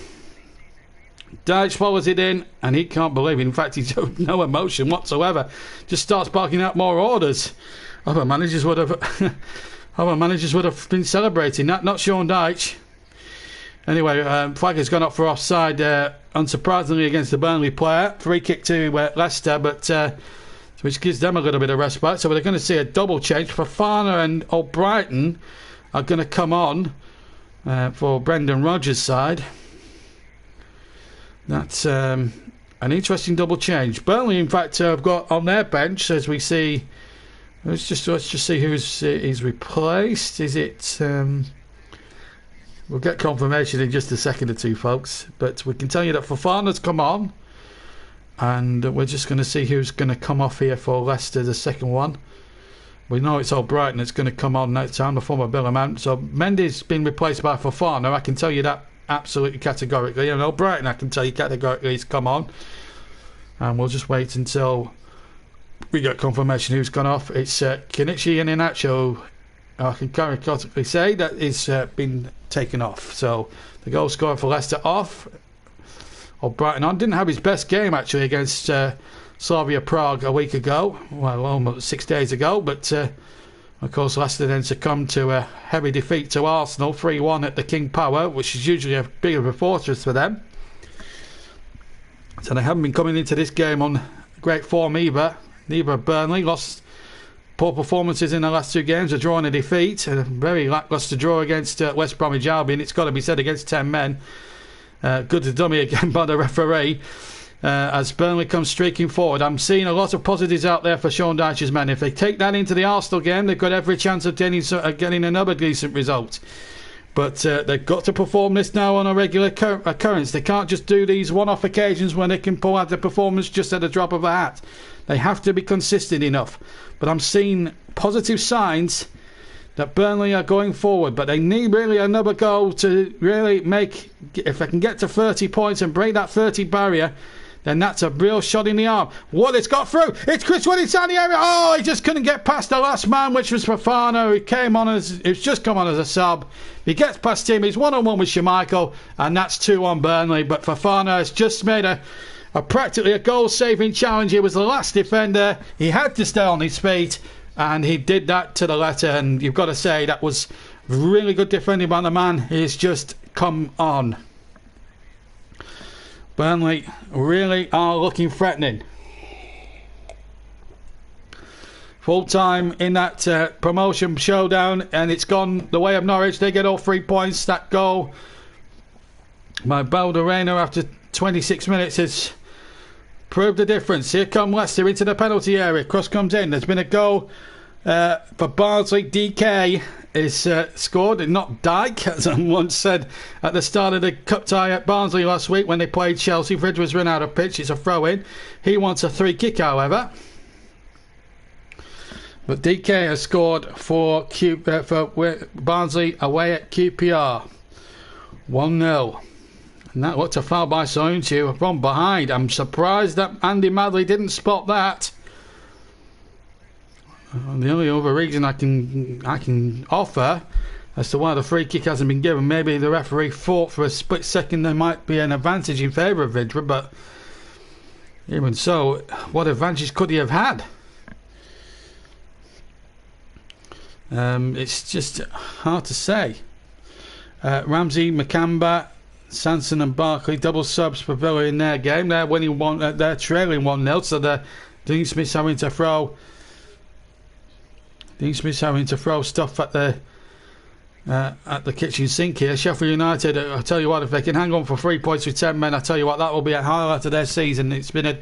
Dyche follows it in, and he can't believe it. In fact, he showed no emotion whatsoever. Just starts barking out more orders. Other managers would have, been celebrating that. Not Sean Dyche. Anyway, flag has gone up for offside, unsurprisingly, against the Burnley player. Free kick to Leicester, but which gives them a little bit of respite. So we're going to see a double change. Fofana and O'Brighton are going to come on for Brendan Rodgers' side. That's an interesting double change. Burnley, in fact, have got on their bench, as we see. Let's just see who's is replaced. Is it? We'll get confirmation in just a second or two, folks. But we can tell you that Fofana's come on. And we're just going to see who's going to come off here for Leicester, the second one. We know it's O'Brighton that's going to come on next time, the former Billerman. So Mendy's been replaced by Fofana. I can tell you that absolutely categorically. And O'Brighton, I can tell you categorically, he's come on. And we'll just wait until we get confirmation who's gone off. It's Kenichi and Inacho. I can categorically say that it's been taken off. So the goal scorer for Leicester off. O'Brighton on. Didn't have his best game actually against Slavia Prague a week ago. Well, almost 6 days ago. But of course Leicester then succumbed to a heavy defeat to Arsenal, 3-1 at the King Power, which is usually a big of a fortress for them. So they haven't been coming into this game on great form either. Neither have Burnley. Lost poor performances in the last two games, a draw and a defeat. A very lacklustre draw against West Bromwich Albion. It's got to be said, against 10 men. Good to dummy again by the referee as Burnley comes streaking forward. I'm seeing a lot of positives out there for Sean Dyche's men. If they take that into the Arsenal game, they've got every chance of getting another decent result. But they've got to perform this now on a regular occurrence. They can't just do these one-off occasions when they can pull out the performance just at a drop of a hat. They have to be consistent enough. But I'm seeing positive signs that Burnley are going forward, but they need really another goal to really make. If they can get to 30 points and break that 30 barrier, then that's a real shot in the arm. What, it's got through. It's Chris Wood inside the area. Oh, he just couldn't get past the last man, which was Fofana. He's just come on as a sub. He gets past him. He's 1-on-1 with Schmeichel, and that's 2 on Burnley. But Fofana has just made a practically a goal-saving challenge. He was the last defender. He had to stay on his feet, and he did that to the letter. And you've got to say that was really good defending by the man. He's just come on. Burnley really are looking threatening. Full time in that promotion showdown, and it's gone the way of Norwich. They get all 3 points. That goal by Balderrama after 26 minutes has proved the difference. Here come Leicester into the penalty area. Cross comes in. There's been a goal for Barnsley. DK is scored, and not Dyke, as I once said at the start of the cup tie at Barnsley last week when they played Chelsea. Fridge was run out of pitch. It's a throw in. He wants a free kick, however. But DK has scored for Barnsley away at QPR. 1-0. And that looked a foul by Soyuncu from behind. I'm surprised that Andy Madley didn't spot that. The only other reason I can offer as to why the free kick hasn't been given, maybe the referee thought for a split second there might be an advantage in favour of Vydra, but even so, what advantage could he have had? It's just hard to say. Ramsey, McCamba, Sanson and Barkley double subs for Villa in their game. They're winning they're trailing 1-0, so Dean Smith's having to throw stuff at the kitchen sink here. Sheffield United, I tell you what, if they can hang on for 3 points with 10 men, I tell you what, that will be a highlight of their season. It's been a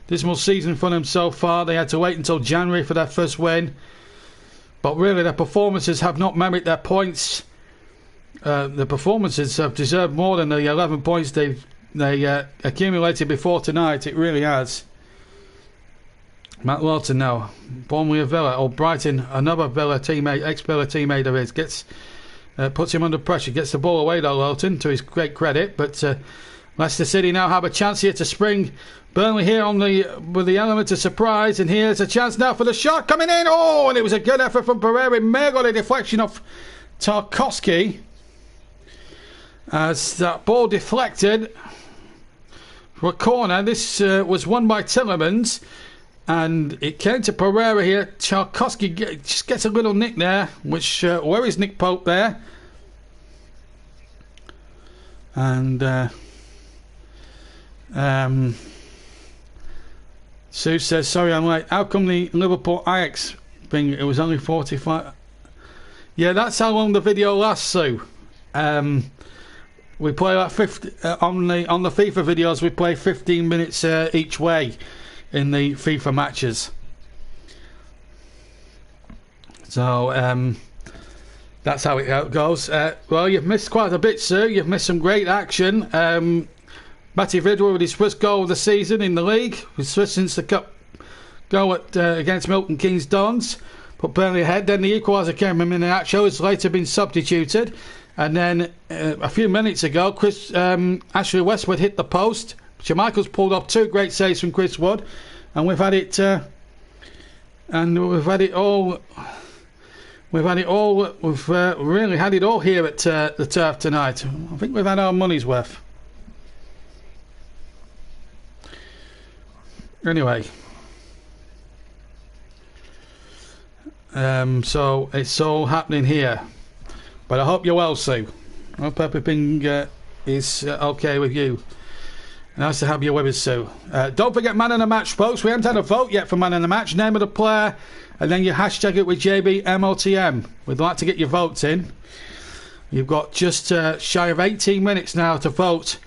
dismal season for them so far. They had to wait until January for their first win, but really their performances have not merited their points. The performances have deserved more than the 11 points they accumulated before tonight. It really has. Matt Lawton now, formerly of Villa, or Brighton, another Villa teammate, ex-Villa teammate of his, puts him under pressure, gets the ball away though, Lawton, to his great credit. But Leicester City now have a chance here to spring Burnley here with the element of surprise, and here's a chance now for the shot coming in. Oh, and it was a good effort from Pereira. It may have got a deflection off Tarkowski as that ball deflected for a corner. This was won by Tillemans, and it came to Pereira here. Tarkowski just gets a little nick there, which where is Nick Pope there? And Sue says, sorry I'm late. How come the Liverpool Ajax thing, it was only 45? Yeah, that's how long the video lasts, Sue. We play like 50 on the FIFA videos. We play 15 minutes each way in the FIFA matches. So that's how it goes. Well, you've missed quite a bit, Sue. You've missed some great action. Matty Vydra with his first goal of the season in the league, his first since the cup goal against Milton Keynes Dons, put Burnley ahead. Then the equaliser came in the actual, has later been substituted. And then a few minutes ago, Ashley Westwood hit the post. Schmeichel's pulled off 2 great saves from Chris Wood, and we've had it all. We've really had it all here at the Turf tonight. I think we've had our money's worth. Anyway, so it's all happening here. But I hope you're well, Sue. I hope everything is okay with you. Nice to have you with us, Sue. Don't forget man of the match, folks. We haven't had a vote yet for man of the match. Name of the player, and then you hashtag it with JBMOTM. We'd like to get your votes in. You've got just shy of 18 minutes now to vote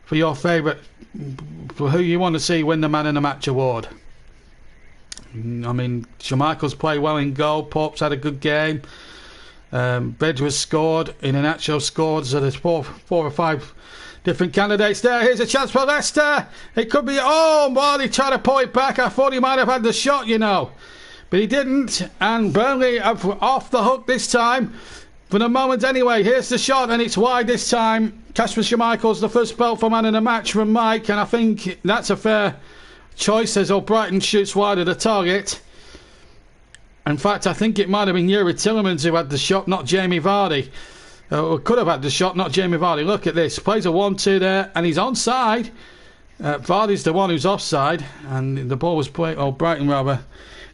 for your favourite, for who you want to see win the man of the match award. I mean, Schmeichel's played well in goal. Pope's had a good game. Vydra's scored in an actual scored, so there's four or five different candidates there. Here's a chance for Leicester. It could be, oh, well, he tried to pull it back. I thought he might have had the shot, you know, but he didn't. And Burnley have off the hook this time for the moment anyway. Here's the shot, and it's wide this time. Kasper Schmeichel's the first belt for man in the match from Mike, and I think that's a fair choice as O'Brighton shoots wide of the target. In fact, I think it might have been Yuri Tillemans who had the shot, not Jamie Vardy. Could have had the shot, not Jamie Vardy. Look at this. Plays a 1-2 there, and he's onside. Vardy's the one who's offside, and the ball was played, or Brighton rather.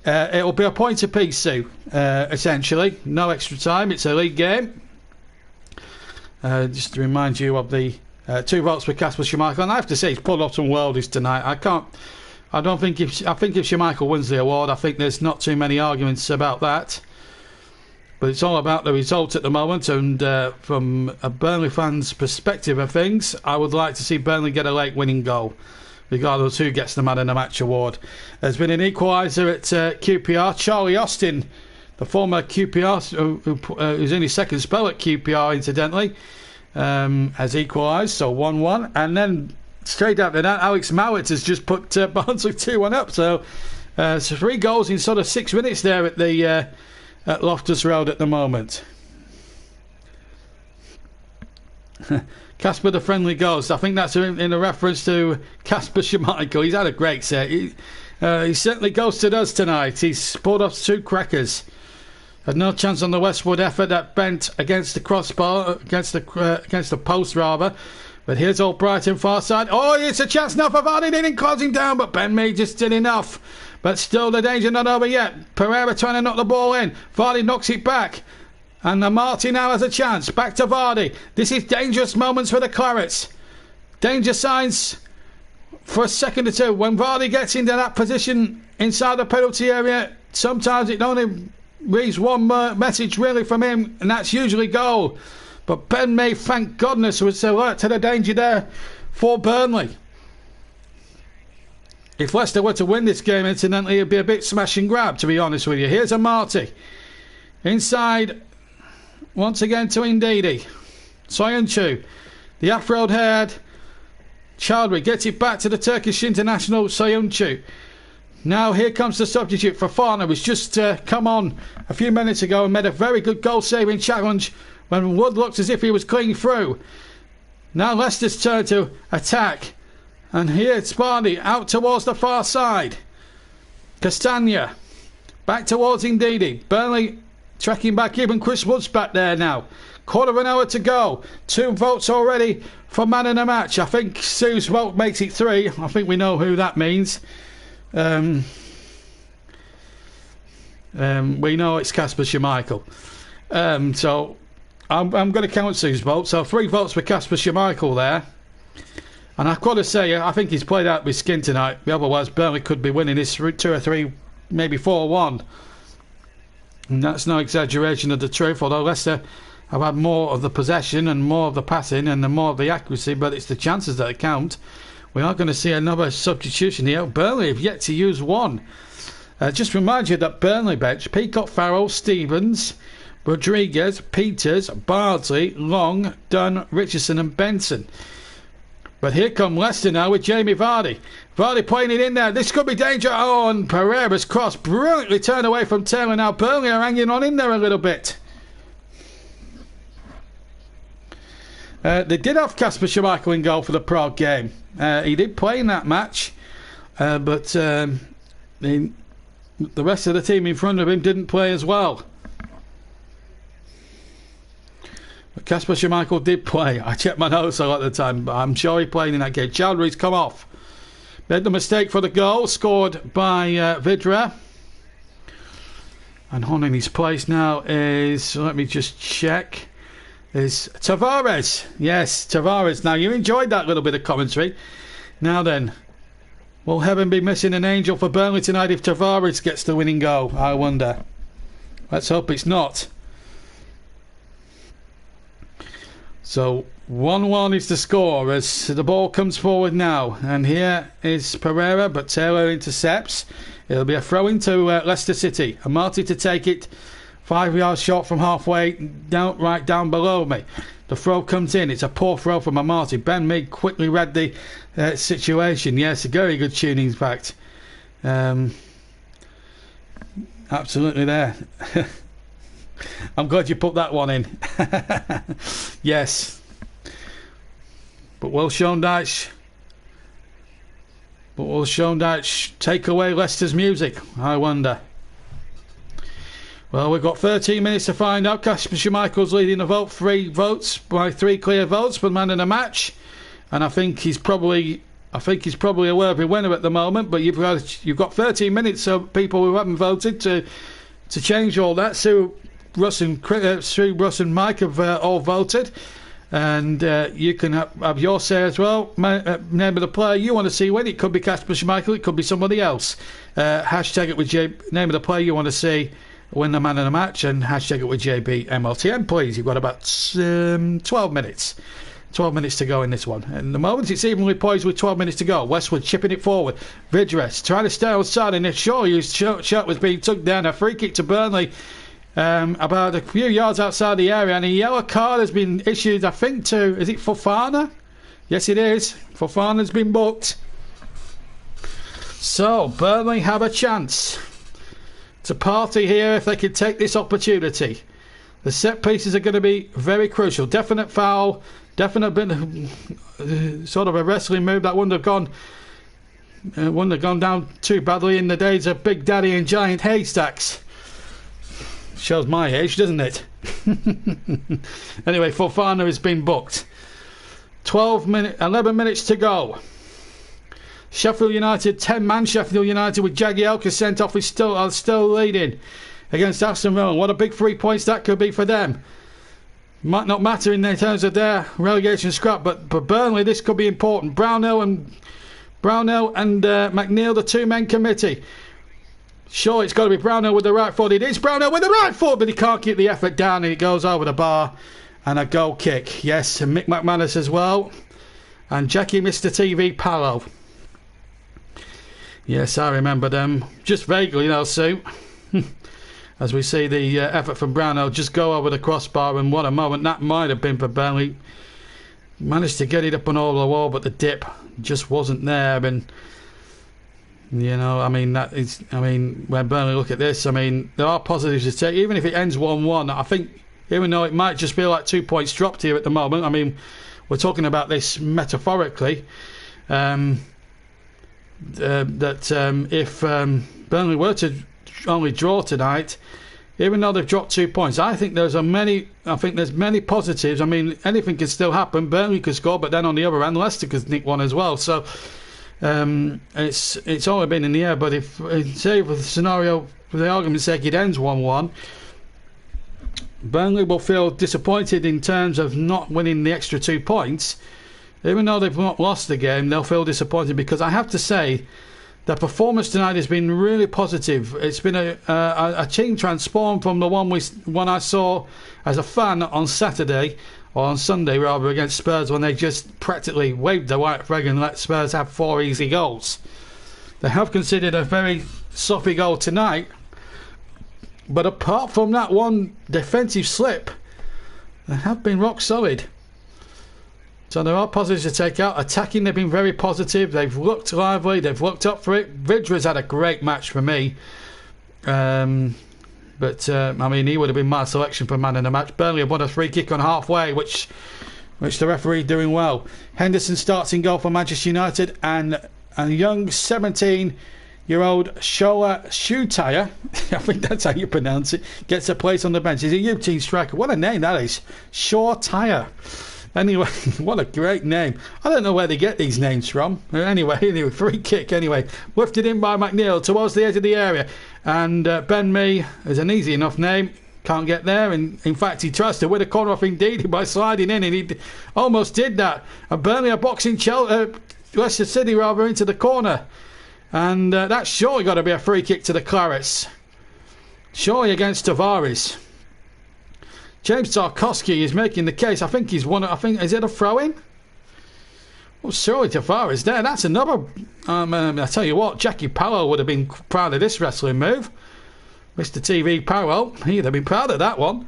It'll be a point apiece, Sue, essentially. No extra time. It's a league game. Just to remind you of the 2 votes for Kasper Schmeichel. And I have to say, he's pulled off some worldies tonight. I think if Schmeichel wins the award, I think there's not too many arguments about that. But it's all about the result at the moment, and from a Burnley fan's perspective of things, I would like to see Burnley get a late winning goal, regardless who gets the man in the match award. There's been an equaliser at QPR. Charlie Austin, the former QPR, who's in his second spell at QPR, incidentally, has equalised, so 1-1. And then straight after that, Alex Mowat has just put Barnsley 2-1 up. So So 3 goals in sort of 6 minutes there at the at Loftus Road at the moment. Casper the Friendly Ghost. I think that's in a reference to Casper Schmeichel. He's had a great set. He certainly ghosted us tonight. He's pulled off 2 crackers. Had no chance on the Westwood effort that bent against the crossbar, against the post rather. But here's Old Brighton far side. Oh, it's a chance now for Vardy. They didn't close him down, but Ben Mee just did enough. But still the danger not over yet. Pereira trying to knock the ball in. Vardy knocks it back. And Marty now has a chance. Back to Vardy. This is dangerous moments for the Clarets. Danger signs for a second or two. When Vardy gets into that position inside the penalty area, sometimes it only reads one message really from him, and that's usually goal. But Ben Mee, thank goodness, was alert to the danger there for Burnley. If Leicester were to win this game, incidentally, it'd be a bit smash and grab, to be honest with you. Here's a Marty. Inside, once again to Ndidi. Soyuncu. The afro-haired Chowdhury gets it back to the Turkish international Soyuncu. Now here comes the substitute for Fofana, who's just come on a few minutes ago and made a very good goal-saving challenge when Wood looked as if he was clean through. Now Leicester's turn to attack. And here's Vardy out towards the far side. Castagna back towards Ndidi. Burnley tracking back, even Chris Wood's back there now. Quarter of an hour to go. 2 votes already for man in the match. I think Sue's vote makes it 3. I think we know who that means. We know it's Casper Schmeichel. So I'm going to count Sue's vote. So 3 votes for Casper Schmeichel there. And I've got to say, I think he's played out with skin tonight. Otherwise, Burnley could be winning this 2 or 3, maybe 4-1. And that's no exaggeration of the truth, although Leicester have had more of the possession and more of the passing and more of the accuracy, but it's the chances that count. We are going to see another substitution here. Burnley have yet to use one. Just remind you that Burnley bench: Peacock, Farrell, Stevens, Rodriguez, Peters, Bardsley, Long, Dunn, Richardson and Benson. But here come Leicester now with Jamie Vardy. Vardy playing it in there. This could be danger. Oh, and Pereira's cross brilliantly turned away from Taylor. Now Burnley are hanging on in there a little bit. They did have Casper Schmeichel in goal for the Prague game. He did play in that match. But the rest of the team in front of him didn't play as well. But Casper Schmeichel did play. I checked my notes a lot of the time, but I'm sure he played in that game. Chowdhury's come off. Made the mistake for the goal, scored by Vidra. And on in his place now is, let me just check, is Tavares. Yes, Tavares. Now, you enjoyed that little bit of commentary. Now then, will heaven be missing an angel for Burnley tonight if Tavares gets the winning goal? I wonder. Let's hope it's not. So 1-1 is the score as the ball comes forward now. And here is Pereira, but Taylor intercepts. It'll be a throw into Leicester City. And Marty to take it 5 yards short from halfway, down, right down below me. The throw comes in. It's a poor throw from Marty. Ben Mee quickly read the situation. Yes, a very good tuning, in fact. Absolutely there. I'm glad you put that one in. Yes. But will Sean Dyche take away Leicester's music? I wonder. Well, we've got 13 minutes to find out. Casper Schmeichel's leading the vote. 3 votes by 3 clear votes for the man in the match. And I think he's probably a worthy winner at the moment. But you've got 13 minutes, so people who haven't voted to change all that. Sue, Russ and Mike have all voted, and you can have your say as well. Name of the player you want to see win. It could be Casper Schmeichel, it could be somebody else. Hashtag it with name of the player you want to see win the man of the match, and hashtag it with JBMLTN, please. You've got about 12 minutes. 12 minutes to go in this one. And the moment it's evenly poised with 12 minutes to go. Westwood chipping it forward. Vidres trying to stay outside, and it's sure his shot was being took down. A free kick to Burnley. About a few yards outside the area, and a yellow card has been issued, I think, to, is it Fofana? Yes, it is. Fofana's been booked. So, Burnley have a chance to party here if they could take this opportunity. The set pieces are going to be very crucial. Definite foul, definite bit, sort of a wrestling move that wouldn't have gone down too badly in the days of Big Daddy and Giant Haystacks. Shows my age, doesn't it? Anyway, Fofana has been booked. 11 minutes to go. Sheffield United, 10-man Sheffield United with Jagielka sent off, is still leading against Aston Villa. What a big 3 points that could be for them. Might not matter in terms of their relegation scrap, but Burnley, this could be important. Brownhill and McNeil, the two-men committee. Sure, it's got to be Brownhill with the right foot. It is Brownhill with the right foot, but he can't keep the effort down, and it goes over the bar. And a goal kick. Yes, and Mick McManus as well. And Jackie Mr. TV Palo. Yes, I remember them. Just vaguely, Sue. As we see the effort from Brownhill just go over the crossbar, and what a moment that might have been for Burnley. Managed to get it up and over the wall, but the dip just wasn't there. And when Burnley look at this, there are positives to take. Even if it ends 1-1, I think, even though it might just feel like 2 points dropped here at the moment, we're talking about this metaphorically, if Burnley were to only draw tonight, even though they've dropped 2 points, I think there's many positives. Anything can still happen. Burnley could score, but then on the other end, Leicester could nick one as well. So it's only been in the air. But if say for the scenario, for the argument's sake, it ends 1-1, Burnley will feel disappointed in terms of not winning the extra 2 points. Even though they've not lost the game, they'll feel disappointed, because I have to say the performance tonight has been really positive. It's been a team transformed from the one I saw as a fan on Saturday, or on Sunday rather, against Spurs, when they just practically waved the white flag and let Spurs have 4 easy goals. They have conceded a very soppy goal tonight, but apart from that one defensive slip, they have been rock solid. So there are positives to take out. Attacking, they've been very positive. They've looked lively. They've looked up for it. Vidra's had a great match for me. He would have been my selection for man in the match. Burnley have won a free kick on halfway, which the referee doing well. Henderson starts in goal for Manchester United, and a young 17-year-old Shola Shutaya, I think that's how you pronounce it, gets a place on the bench. He's a U-team striker. What a name that is. Shortire. Anyway, what a great name. I don't know where they get these names from. Anyway, free kick anyway. Lifted in by McNeil towards the edge of the area. And Ben Mee is an easy enough name. Can't get there. And in fact, he tries to win a corner off indeed by sliding in. And he almost did that. And Burnley are boxing Leicester City into the corner. And that's surely got to be a free kick to the Clarets. Surely against Tavares. James Tarkowski is making the case. I think he's is it a throw-in? Well, surely Tavares there. That's another. I tell you what, Jackie Powell would have been proud of this wrestling move. Mr. TV Powell, he'd have been proud of that one.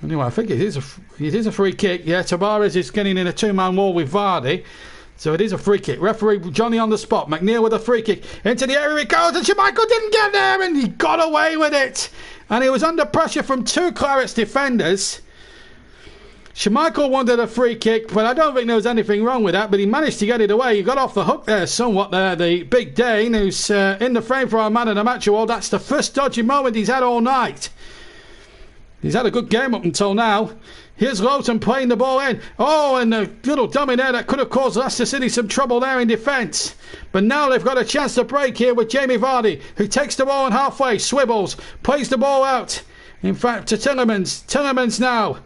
Anyway, I think it is a free kick. Yeah, Tavares is getting in a two-man wall with Vardy. So it is a free kick. Referee Johnny on the spot. McNeil with a free kick. Into the area it goes, and Schmeichel didn't get there, and he got away with it. And he was under pressure from 2 Clarets defenders. Schmeichel wanted a free kick, but I don't think there was anything wrong with that. But he managed to get it away. He got off the hook there somewhat there. The big Dane, who's in the frame for our man of the match award. That's the first dodgy moment he's had all night. He's had a good game up until now. Here's Lowton playing the ball in. Oh, and a little dummy there that could have caused Leicester City some trouble there in defence. But now they've got a chance to break here with Jamie Vardy, who takes the ball on halfway, swivels, plays the ball out. In fact, to Tillemans. Tillemans now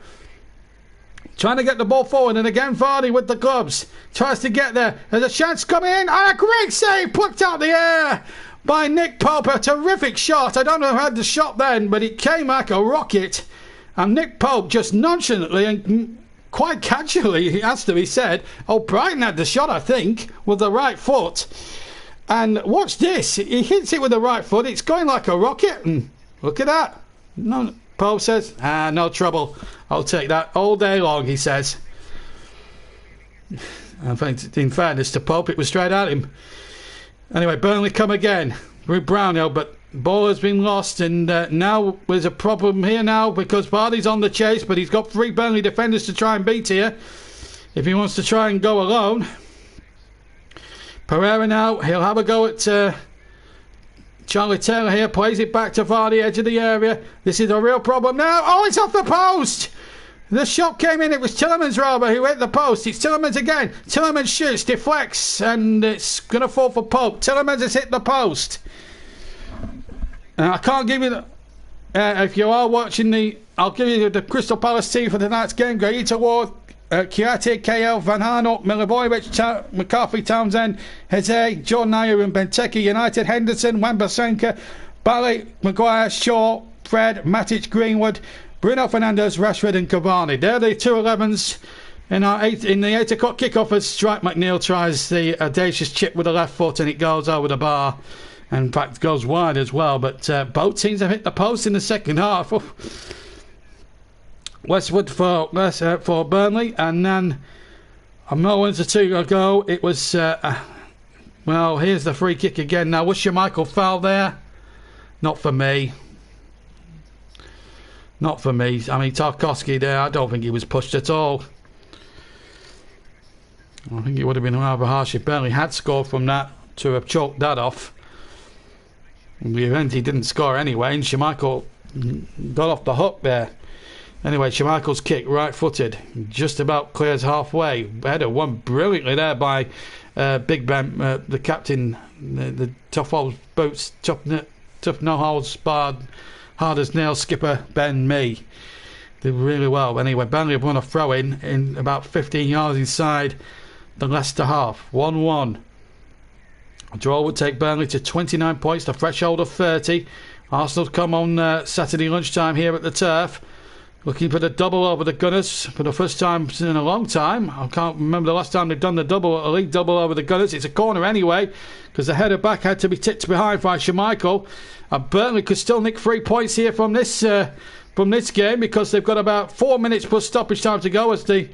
trying to get the ball forward, and again Vardy with the gloves. Tries to get there. There's a chance coming in, and a great save plucked out the air by Nick Pope. A terrific shot. I don't know who had the shot then, but it came like a rocket. And Nick Pope just nonchalantly and quite casually, it has to be said, Brighton had the shot, I think, with the right foot. And watch this. He hits it with the right foot. It's going like a rocket. And look at that. No, Pope says, no trouble. I'll take that all day long, he says. I think, in fairness to Pope, it was straight at him. Anyway, Burnley come again with Brownhill, but ball has been lost, and now there's a problem here now because Vardy's on the chase, but he's got 3 Burnley defenders to try and beat here if he wants to try and go alone. Pereira now, he'll have a go at Charlie Taylor here, plays it back to Vardy, edge of the area. This is a real problem now. Oh, it's off the post! The shot came in, it was Tillemans rather who hit the post. It's Tillemans again. Tillemans shoots, deflects, and it's going to fall for Pope. Tillemans has hit the post. I can't give you the... if you are watching I'll give you the Crystal Palace team for tonight's game. Gaeta Ward, Kiati, KL, Van Harnok, Milivojevic, McCarthy, Townsend, Heze, Jordan Ayew and Benteke. United, Henderson, Wan-Bissaka, Bale, Maguire, Shaw, Fred, Matic, Greenwood, Bruno Fernandes, Rashford and Cavani. They're the 2-11s in the 8 o'clock kickoff as Strike McNeil tries the audacious chip with the left foot and it goes over the bar. In fact, goes wide as well. But both teams have hit the post in the second half. Westwood for Burnley, and then a moment or two ago it was well, here's the free kick again. Now was Schmeichel foul there? Not for me. Not for me. I mean, Tarkowski there, I don't think he was pushed at all. I think it would have been rather harsh if Burnley had scored from that to have choked that off. In the event he didn't score anyway, and Schmeichel got off the hook there. Anyway, Schmeichel's kick, right-footed, just about clears halfway. Header won brilliantly there by Big Ben, the captain, the tough old boots, tough no holds barred, hard as nails skipper Ben Mee. Did really well. Anyway, Burnley have won a throw-in about 15 yards inside the Leicester half. 1-1. A draw would take Burnley to 29 points, the threshold of 30. Arsenal come on Saturday lunchtime here at the Turf, looking for the double over the Gunners for the first time in a long time. I can't remember the last time they've done a league double over the Gunners. It's a corner anyway, because the header back had to be tipped behind by Schmeichel. And Burnley could still nick 3 points here from this game, because they've got about 4 minutes plus stoppage time to go. As the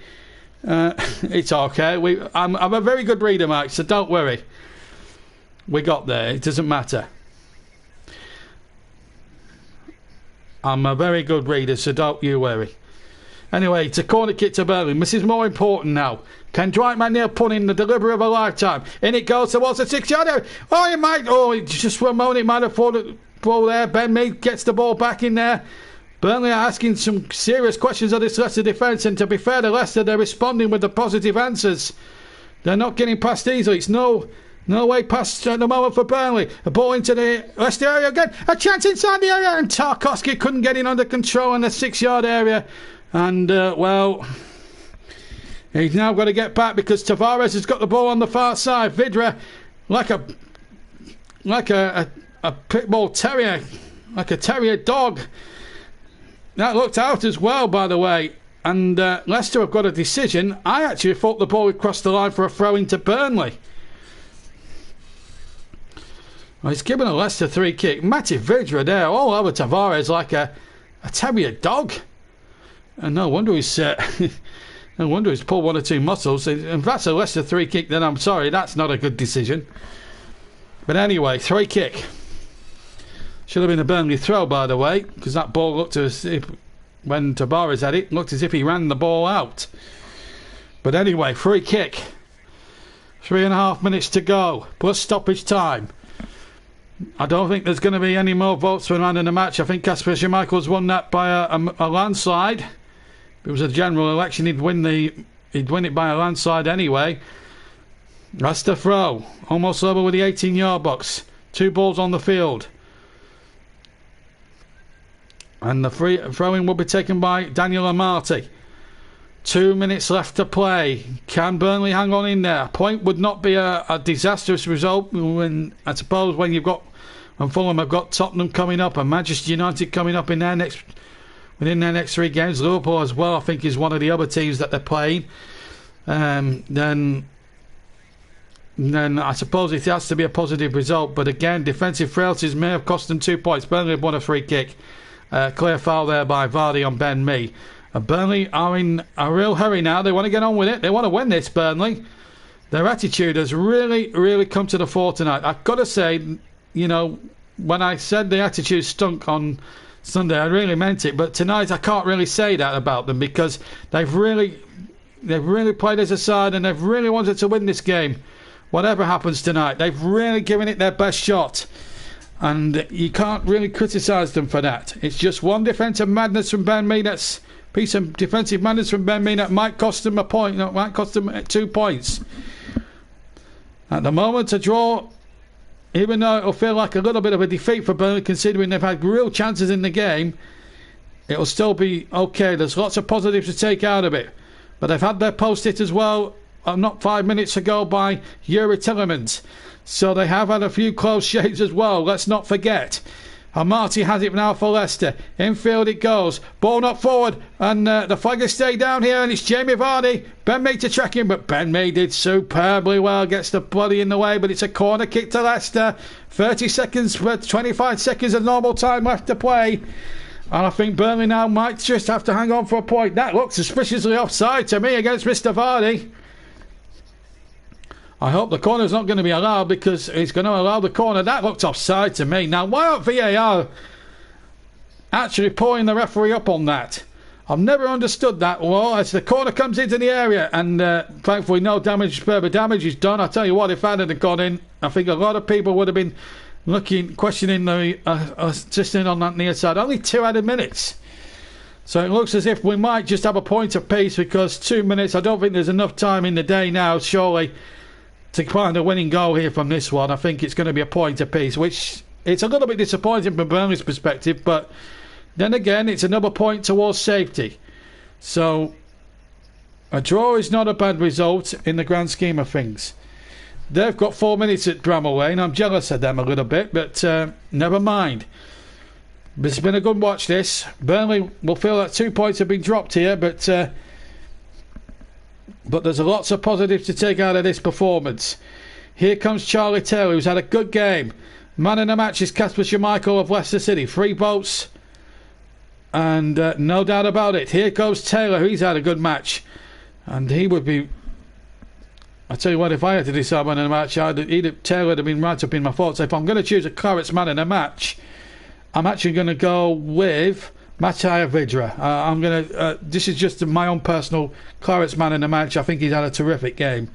it's okay. I'm a very good reader, Mike, so don't worry. We got there. It doesn't matter. I'm a very good reader, so don't you worry. Anyway, it's a corner kick to Burnley. This is more important now. Can Dwight McNeil put in the delivery of a lifetime? In it goes towards the 6-yard area. Oh, it might. Oh, just for a moment, it might have fallen the ball there. Ben Mee gets the ball back in there. Burnley are asking some serious questions of this Leicester defence, and to be fair to Leicester, they're responding with the positive answers. They're not getting past easily. It's no way past at the moment for Burnley. A ball into the Leicester area again. A chance inside the area, and Tarkowski couldn't get in under control in the 6-yard area. And, well, he's now got to get back because Tavares has got the ball on the far side. Vidra, like a pit bull terrier, like a terrier dog. That looked out as well, by the way. And Leicester have got a decision. I actually thought the ball would cross the line for a throw into Burnley. Well, he's given a Leicester 3 kick. Matty Vidra there, all over Tavares like a terrier dog. And no wonder he's pulled 1 or 2 muscles. If that's a Leicester 3 kick, then I'm sorry, that's not a good decision. But anyway, 3 kick. Should have been a Burnley throw, by the way, because that ball looked as if, when Tavares had it, looked as if he ran the ball out. But anyway, 3 kick. 3.5 minutes to go, plus stoppage time. I don't think there's going to be any more votes for man in the match. I think Kasper Schmeichel's won that by a landslide. If it was a general election, he'd win it by a landslide anyway. That's the throw. Almost over with the 18-yard box. 2 balls on the field. And the throw-in will be taken by Daniel Amati. 2 minutes left to play. Can Burnley hang on in there? A point would not be a disastrous result when, I suppose, when Fulham have got Tottenham coming up and Manchester United coming up within their next 3 games. Liverpool as well, I think, is one of the other teams that they're playing. Then I suppose it has to be a positive result. But again, defensive frailties may have cost them 2 points. Burnley have won a free kick. Clear foul there by Vardy on Ben Mee. Burnley are in a real hurry now. They want to get on with it. They want to win this, Burnley. Their attitude has really, really come to the fore tonight. I've got to say, you know, when I said the attitude stunk on Sunday, I really meant it. But tonight I can't really say that about them, because they've really played as a side, and they've really wanted to win this game. Whatever happens tonight, they've really given it their best shot. And you can't really criticise them for that. It's just one defensive madness from Ben Mee. That's piece of defensive madness from Ben Mee that might cost them a point. No, might cost them 2 points. At the moment, a draw, even though it'll feel like a little bit of a defeat for Burnley, considering they've had real chances in the game, it'll still be okay. There's lots of positives to take out of it. But they've had their post-it as well, not 5 minutes ago, by Yuri Tillemans. So they have had a few close shaves as well, let's not forget. And Marty has it now for Leicester. Infield it goes. Ball not forward. And the flag has stayed down here. And it's Jamie Vardy. Ben Mee to track him. But Ben Mee did superbly well. Gets the body in the way. But it's a corner kick to Leicester. 30 seconds, 25 seconds of normal time left to play. And I think Burnley now might just have to hang on for a point. That looks suspiciously offside to me against Mr. Vardy. I hope the corner's not going to be allowed, because he's going to allow the corner. That looked offside to me. Now, why aren't VAR actually pulling the referee up on that? I've never understood that. Well, as the corner comes into the area, and thankfully no damage, further damage is done. I tell you what, if that had gone in, I think a lot of people would have been questioning the assistant on that near side. Only 2 added minutes. So it looks as if we might just have a point apiece, because 2 minutes, I don't think there's enough time in the day now, surely, to find a winning goal here from this one. I think it's going to be a point apiece, which it's a little bit disappointing from Burnley's perspective, but then again, it's another point towards safety. So a draw is not a bad result in the grand scheme of things. They've got 4 minutes at Bramall Lane. I'm jealous of them a little bit, but never mind. It's been a good watch, this. Burnley will feel that 2 points have been dropped here, but there's lots of positives to take out of this performance. Here comes Charlie Taylor, who's had a good game. Man in the match is Kasper Schmeichel of Leicester City. 3 votes, and no doubt about it. Here goes Taylor, he's had a good match, and he would be... I tell you what, if I had to decide man in the match, Taylor would have been right up in my thoughts. If I'm going to choose a Clarets man in the match, I'm actually going to go with Matej Vydra. I'm going to. This is just my own personal Clarets man in the match. I think he's had a terrific game.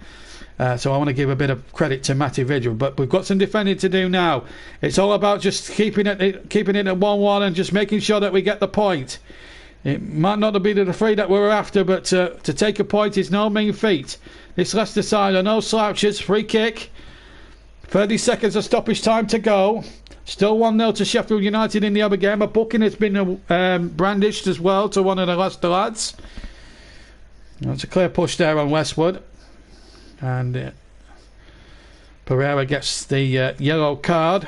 So I want to give a bit of credit to Matej Vydra. But we've got some defending to do now. It's all about just keeping it at 1-1 and just making sure that we get the point. It might not be the 3 that we were after, but to take a point is no mean feat. This Leicester side are no slouches. Free kick. 30 seconds of stoppage time to go. Still 1-0 to Sheffield United in the other game. A booking has been brandished as well to one of the Leicester lads. That's a clear push there on Westwood. And Pereira gets the yellow card.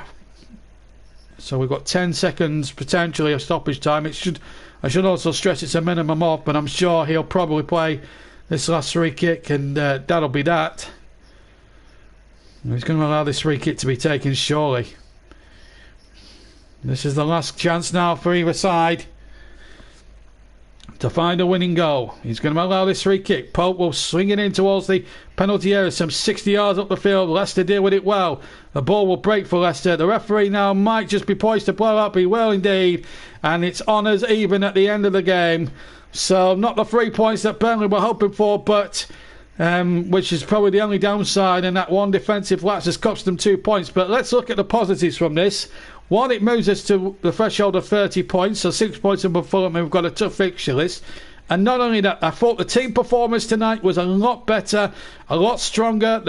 So we've got 10 seconds potentially of stoppage time. I should also stress it's a minimum off, but I'm sure he'll probably play this last free kick, and that'll be that. He's going to allow this free kick to be taken, surely. This is the last chance now for either side to find a winning goal. He's going to allow this free kick. Pope will swing it in towards the penalty area, some 60 yards up the field. Leicester deal with it well. The ball will break for Leicester. The referee now might just be poised to blow up. He will indeed. And it's honours even at the end of the game. So not the 3 points that Burnley were hoping for, but which is probably the only downside, and that one defensive lapse has cost them 2 points. But let's look at the positives from this. One, it moves us to the threshold of 30 points, so 6 points above Fulham. We've got a tough fixture list. And not only that, I thought the team performance tonight was a lot better, a lot stronger.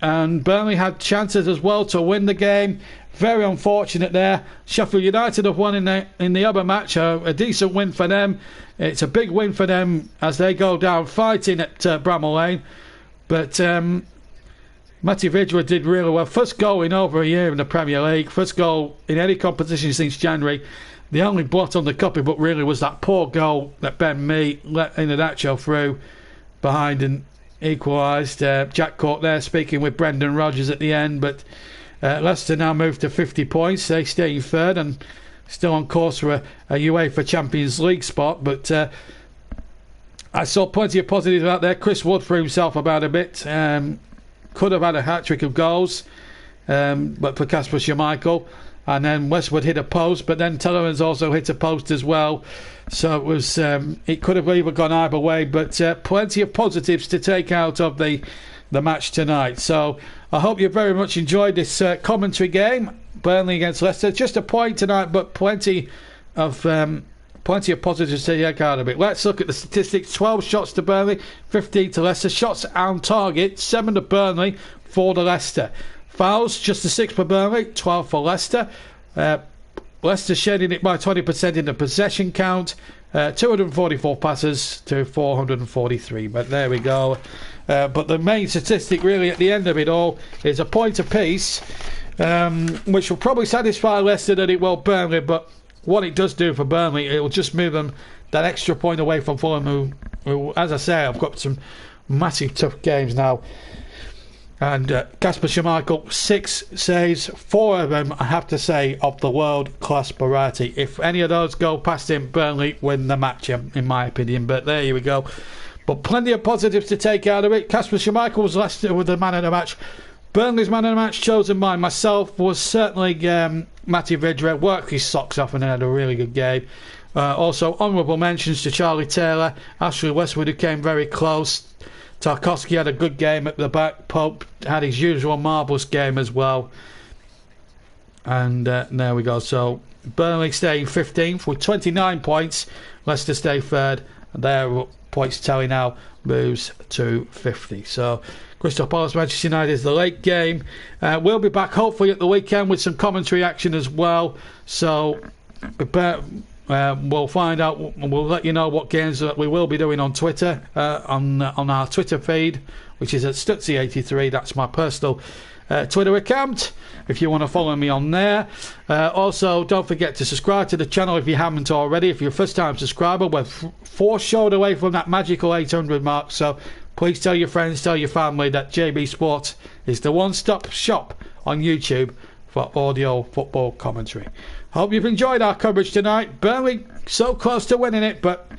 And Burnley had chances as well to win the game. Very unfortunate there. Sheffield United have won in the other match, a decent win for them. It's a big win for them as they go down fighting at Bramall Lane. But Matej Vydra did really well. First goal in over a year in the Premier League. First goal in any competition since January. The only blot on the copybook really was that poor goal that Ben Mee let Iheanacho through behind and equalised. Jack Court there speaking with Brendan Rodgers at the end. But Leicester now move to 50 points. They stay in third, and still on course for a UEFA Champions League spot. But I saw plenty of positives out there. Chris Wood threw himself about a bit. Could have had a hat-trick of goals, but for Kasper Schmeichel. And then Westwood hit a post, but then Tellerman's also hit a post as well. So it was it could have either gone either way, but plenty of positives to take out of the match tonight. So I hope you very much enjoyed this commentary game, Burnley against Leicester. Just a point tonight, but plenty of positives to take out of it. Let's look at the statistics. 12 shots to Burnley, 15 to Leicester. Shots on target, 7 to Burnley, 4 to Leicester. Fouls, just the 6 for Burnley, 12 for Leicester. Leicester shedding it by 20% in the possession count. 244 passes to 443. But there we go. But the main statistic really at the end of it all is a point apiece, which will probably satisfy Leicester that it will Burnley. But what it does do for Burnley, it will just move them that extra point away from Fulham, who as I say, have got some massive tough games now. And Kasper Schmeichel, 6 saves, 4 of them, I have to say, of the world-class variety. If any of those go past him, Burnley win the match, in my opinion. But there you go. But plenty of positives to take out of it. Kasper Schmeichel was Leicester with the man of the match. Burnley's man of the match, chosen by myself, was certainly Matty Vydra. Worked his socks off and had a really good game. Also, honourable mentions to Charlie Taylor, Ashley Westwood, who came very close. Tarkowski had a good game at the back. Pope had his usual marvellous game as well. And there we go. So Burnley staying 15th with 29 points. Leicester stay third. And their points tally now moves to 50. So Crystal Palace Manchester United is the late game. We'll be back hopefully at the weekend with some commentary action as well. So prepare. We'll find out. We'll let you know what games that we will be doing on Twitter, on our Twitter feed, which is at Stutzy83. That's my personal Twitter account, if you want to follow me on there. Also, don't forget to subscribe to the channel if you haven't already. If you're a first-time subscriber, we're 4 short away from that magical 800 mark. So please tell your friends, tell your family that JB Sports is the one-stop shop on YouTube for audio football commentary. Hope you've enjoyed our coverage tonight. Burnley so close to winning it, but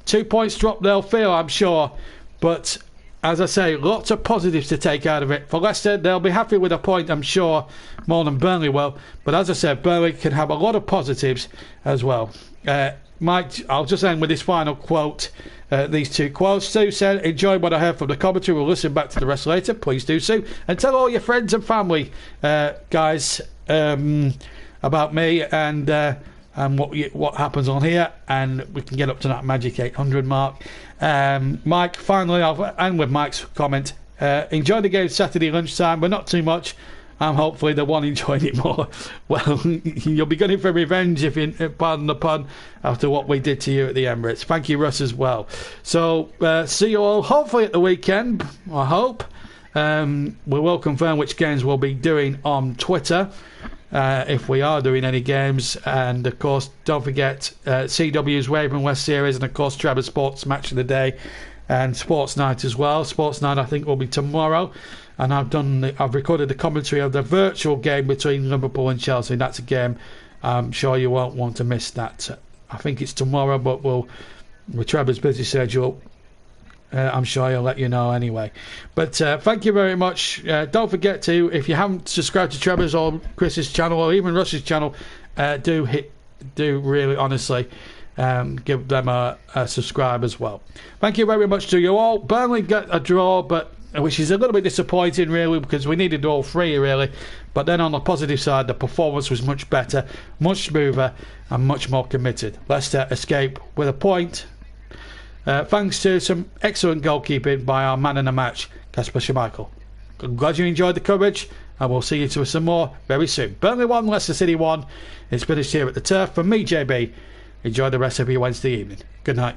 2 points drop they'll feel, I'm sure. But as I say, lots of positives to take out of it. For Leicester, they'll be happy with a point, I'm sure, more than Burnley will. But as I said, Burnley can have a lot of positives as well. Mike, I'll just end with this final quote. These 2 quotes. Sue said, enjoyed what I heard from the commentary. We'll listen back to the rest later. Please do so. And tell all your friends and family, guys, about me and what happens on here, and we can get up to that magic 800 mark. Mike, finally, I'll end with Mike's comment. Enjoyed the game Saturday lunchtime, but not too much. I'm hopefully the one enjoying it more. Well, you'll be gunning for revenge, if you pardon the pun, after what we did to you at the Emirates. Thank you, Russ, as well. So, see you all hopefully at the weekend, I hope. We will confirm which games we'll be doing on Twitter, if we are doing any games. And of course, don't forget CW's Raven West series, and of course Trevor Sports Match of the Day and Sports Night as well. Sports Night I think will be tomorrow, and I've recorded the commentary of the virtual game between Liverpool and Chelsea. That's a game I'm sure you won't want to miss. That I think it's tomorrow, but with Trevor's busy schedule, I'm sure he'll let you know anyway. But thank you very much. Don't forget to, if you haven't subscribed to Trevor's or Chris's channel or even Russ's channel, do really honestly give them a subscribe as well. Thank you very much to you all. Burnley got a draw, but which is a little bit disappointing really, because we needed all 3 really. But then on the positive side, the performance was much better, much smoother and much more committed. Leicester escape with a point, thanks to some excellent goalkeeping by our man in the match, Kasper Schmeichel. I'm glad you enjoyed the coverage, and we'll see you to some more very soon. Burnley 1, Leicester City 1. It's finished here at the Turf. From me, JB, enjoy the rest of your Wednesday evening. Good night.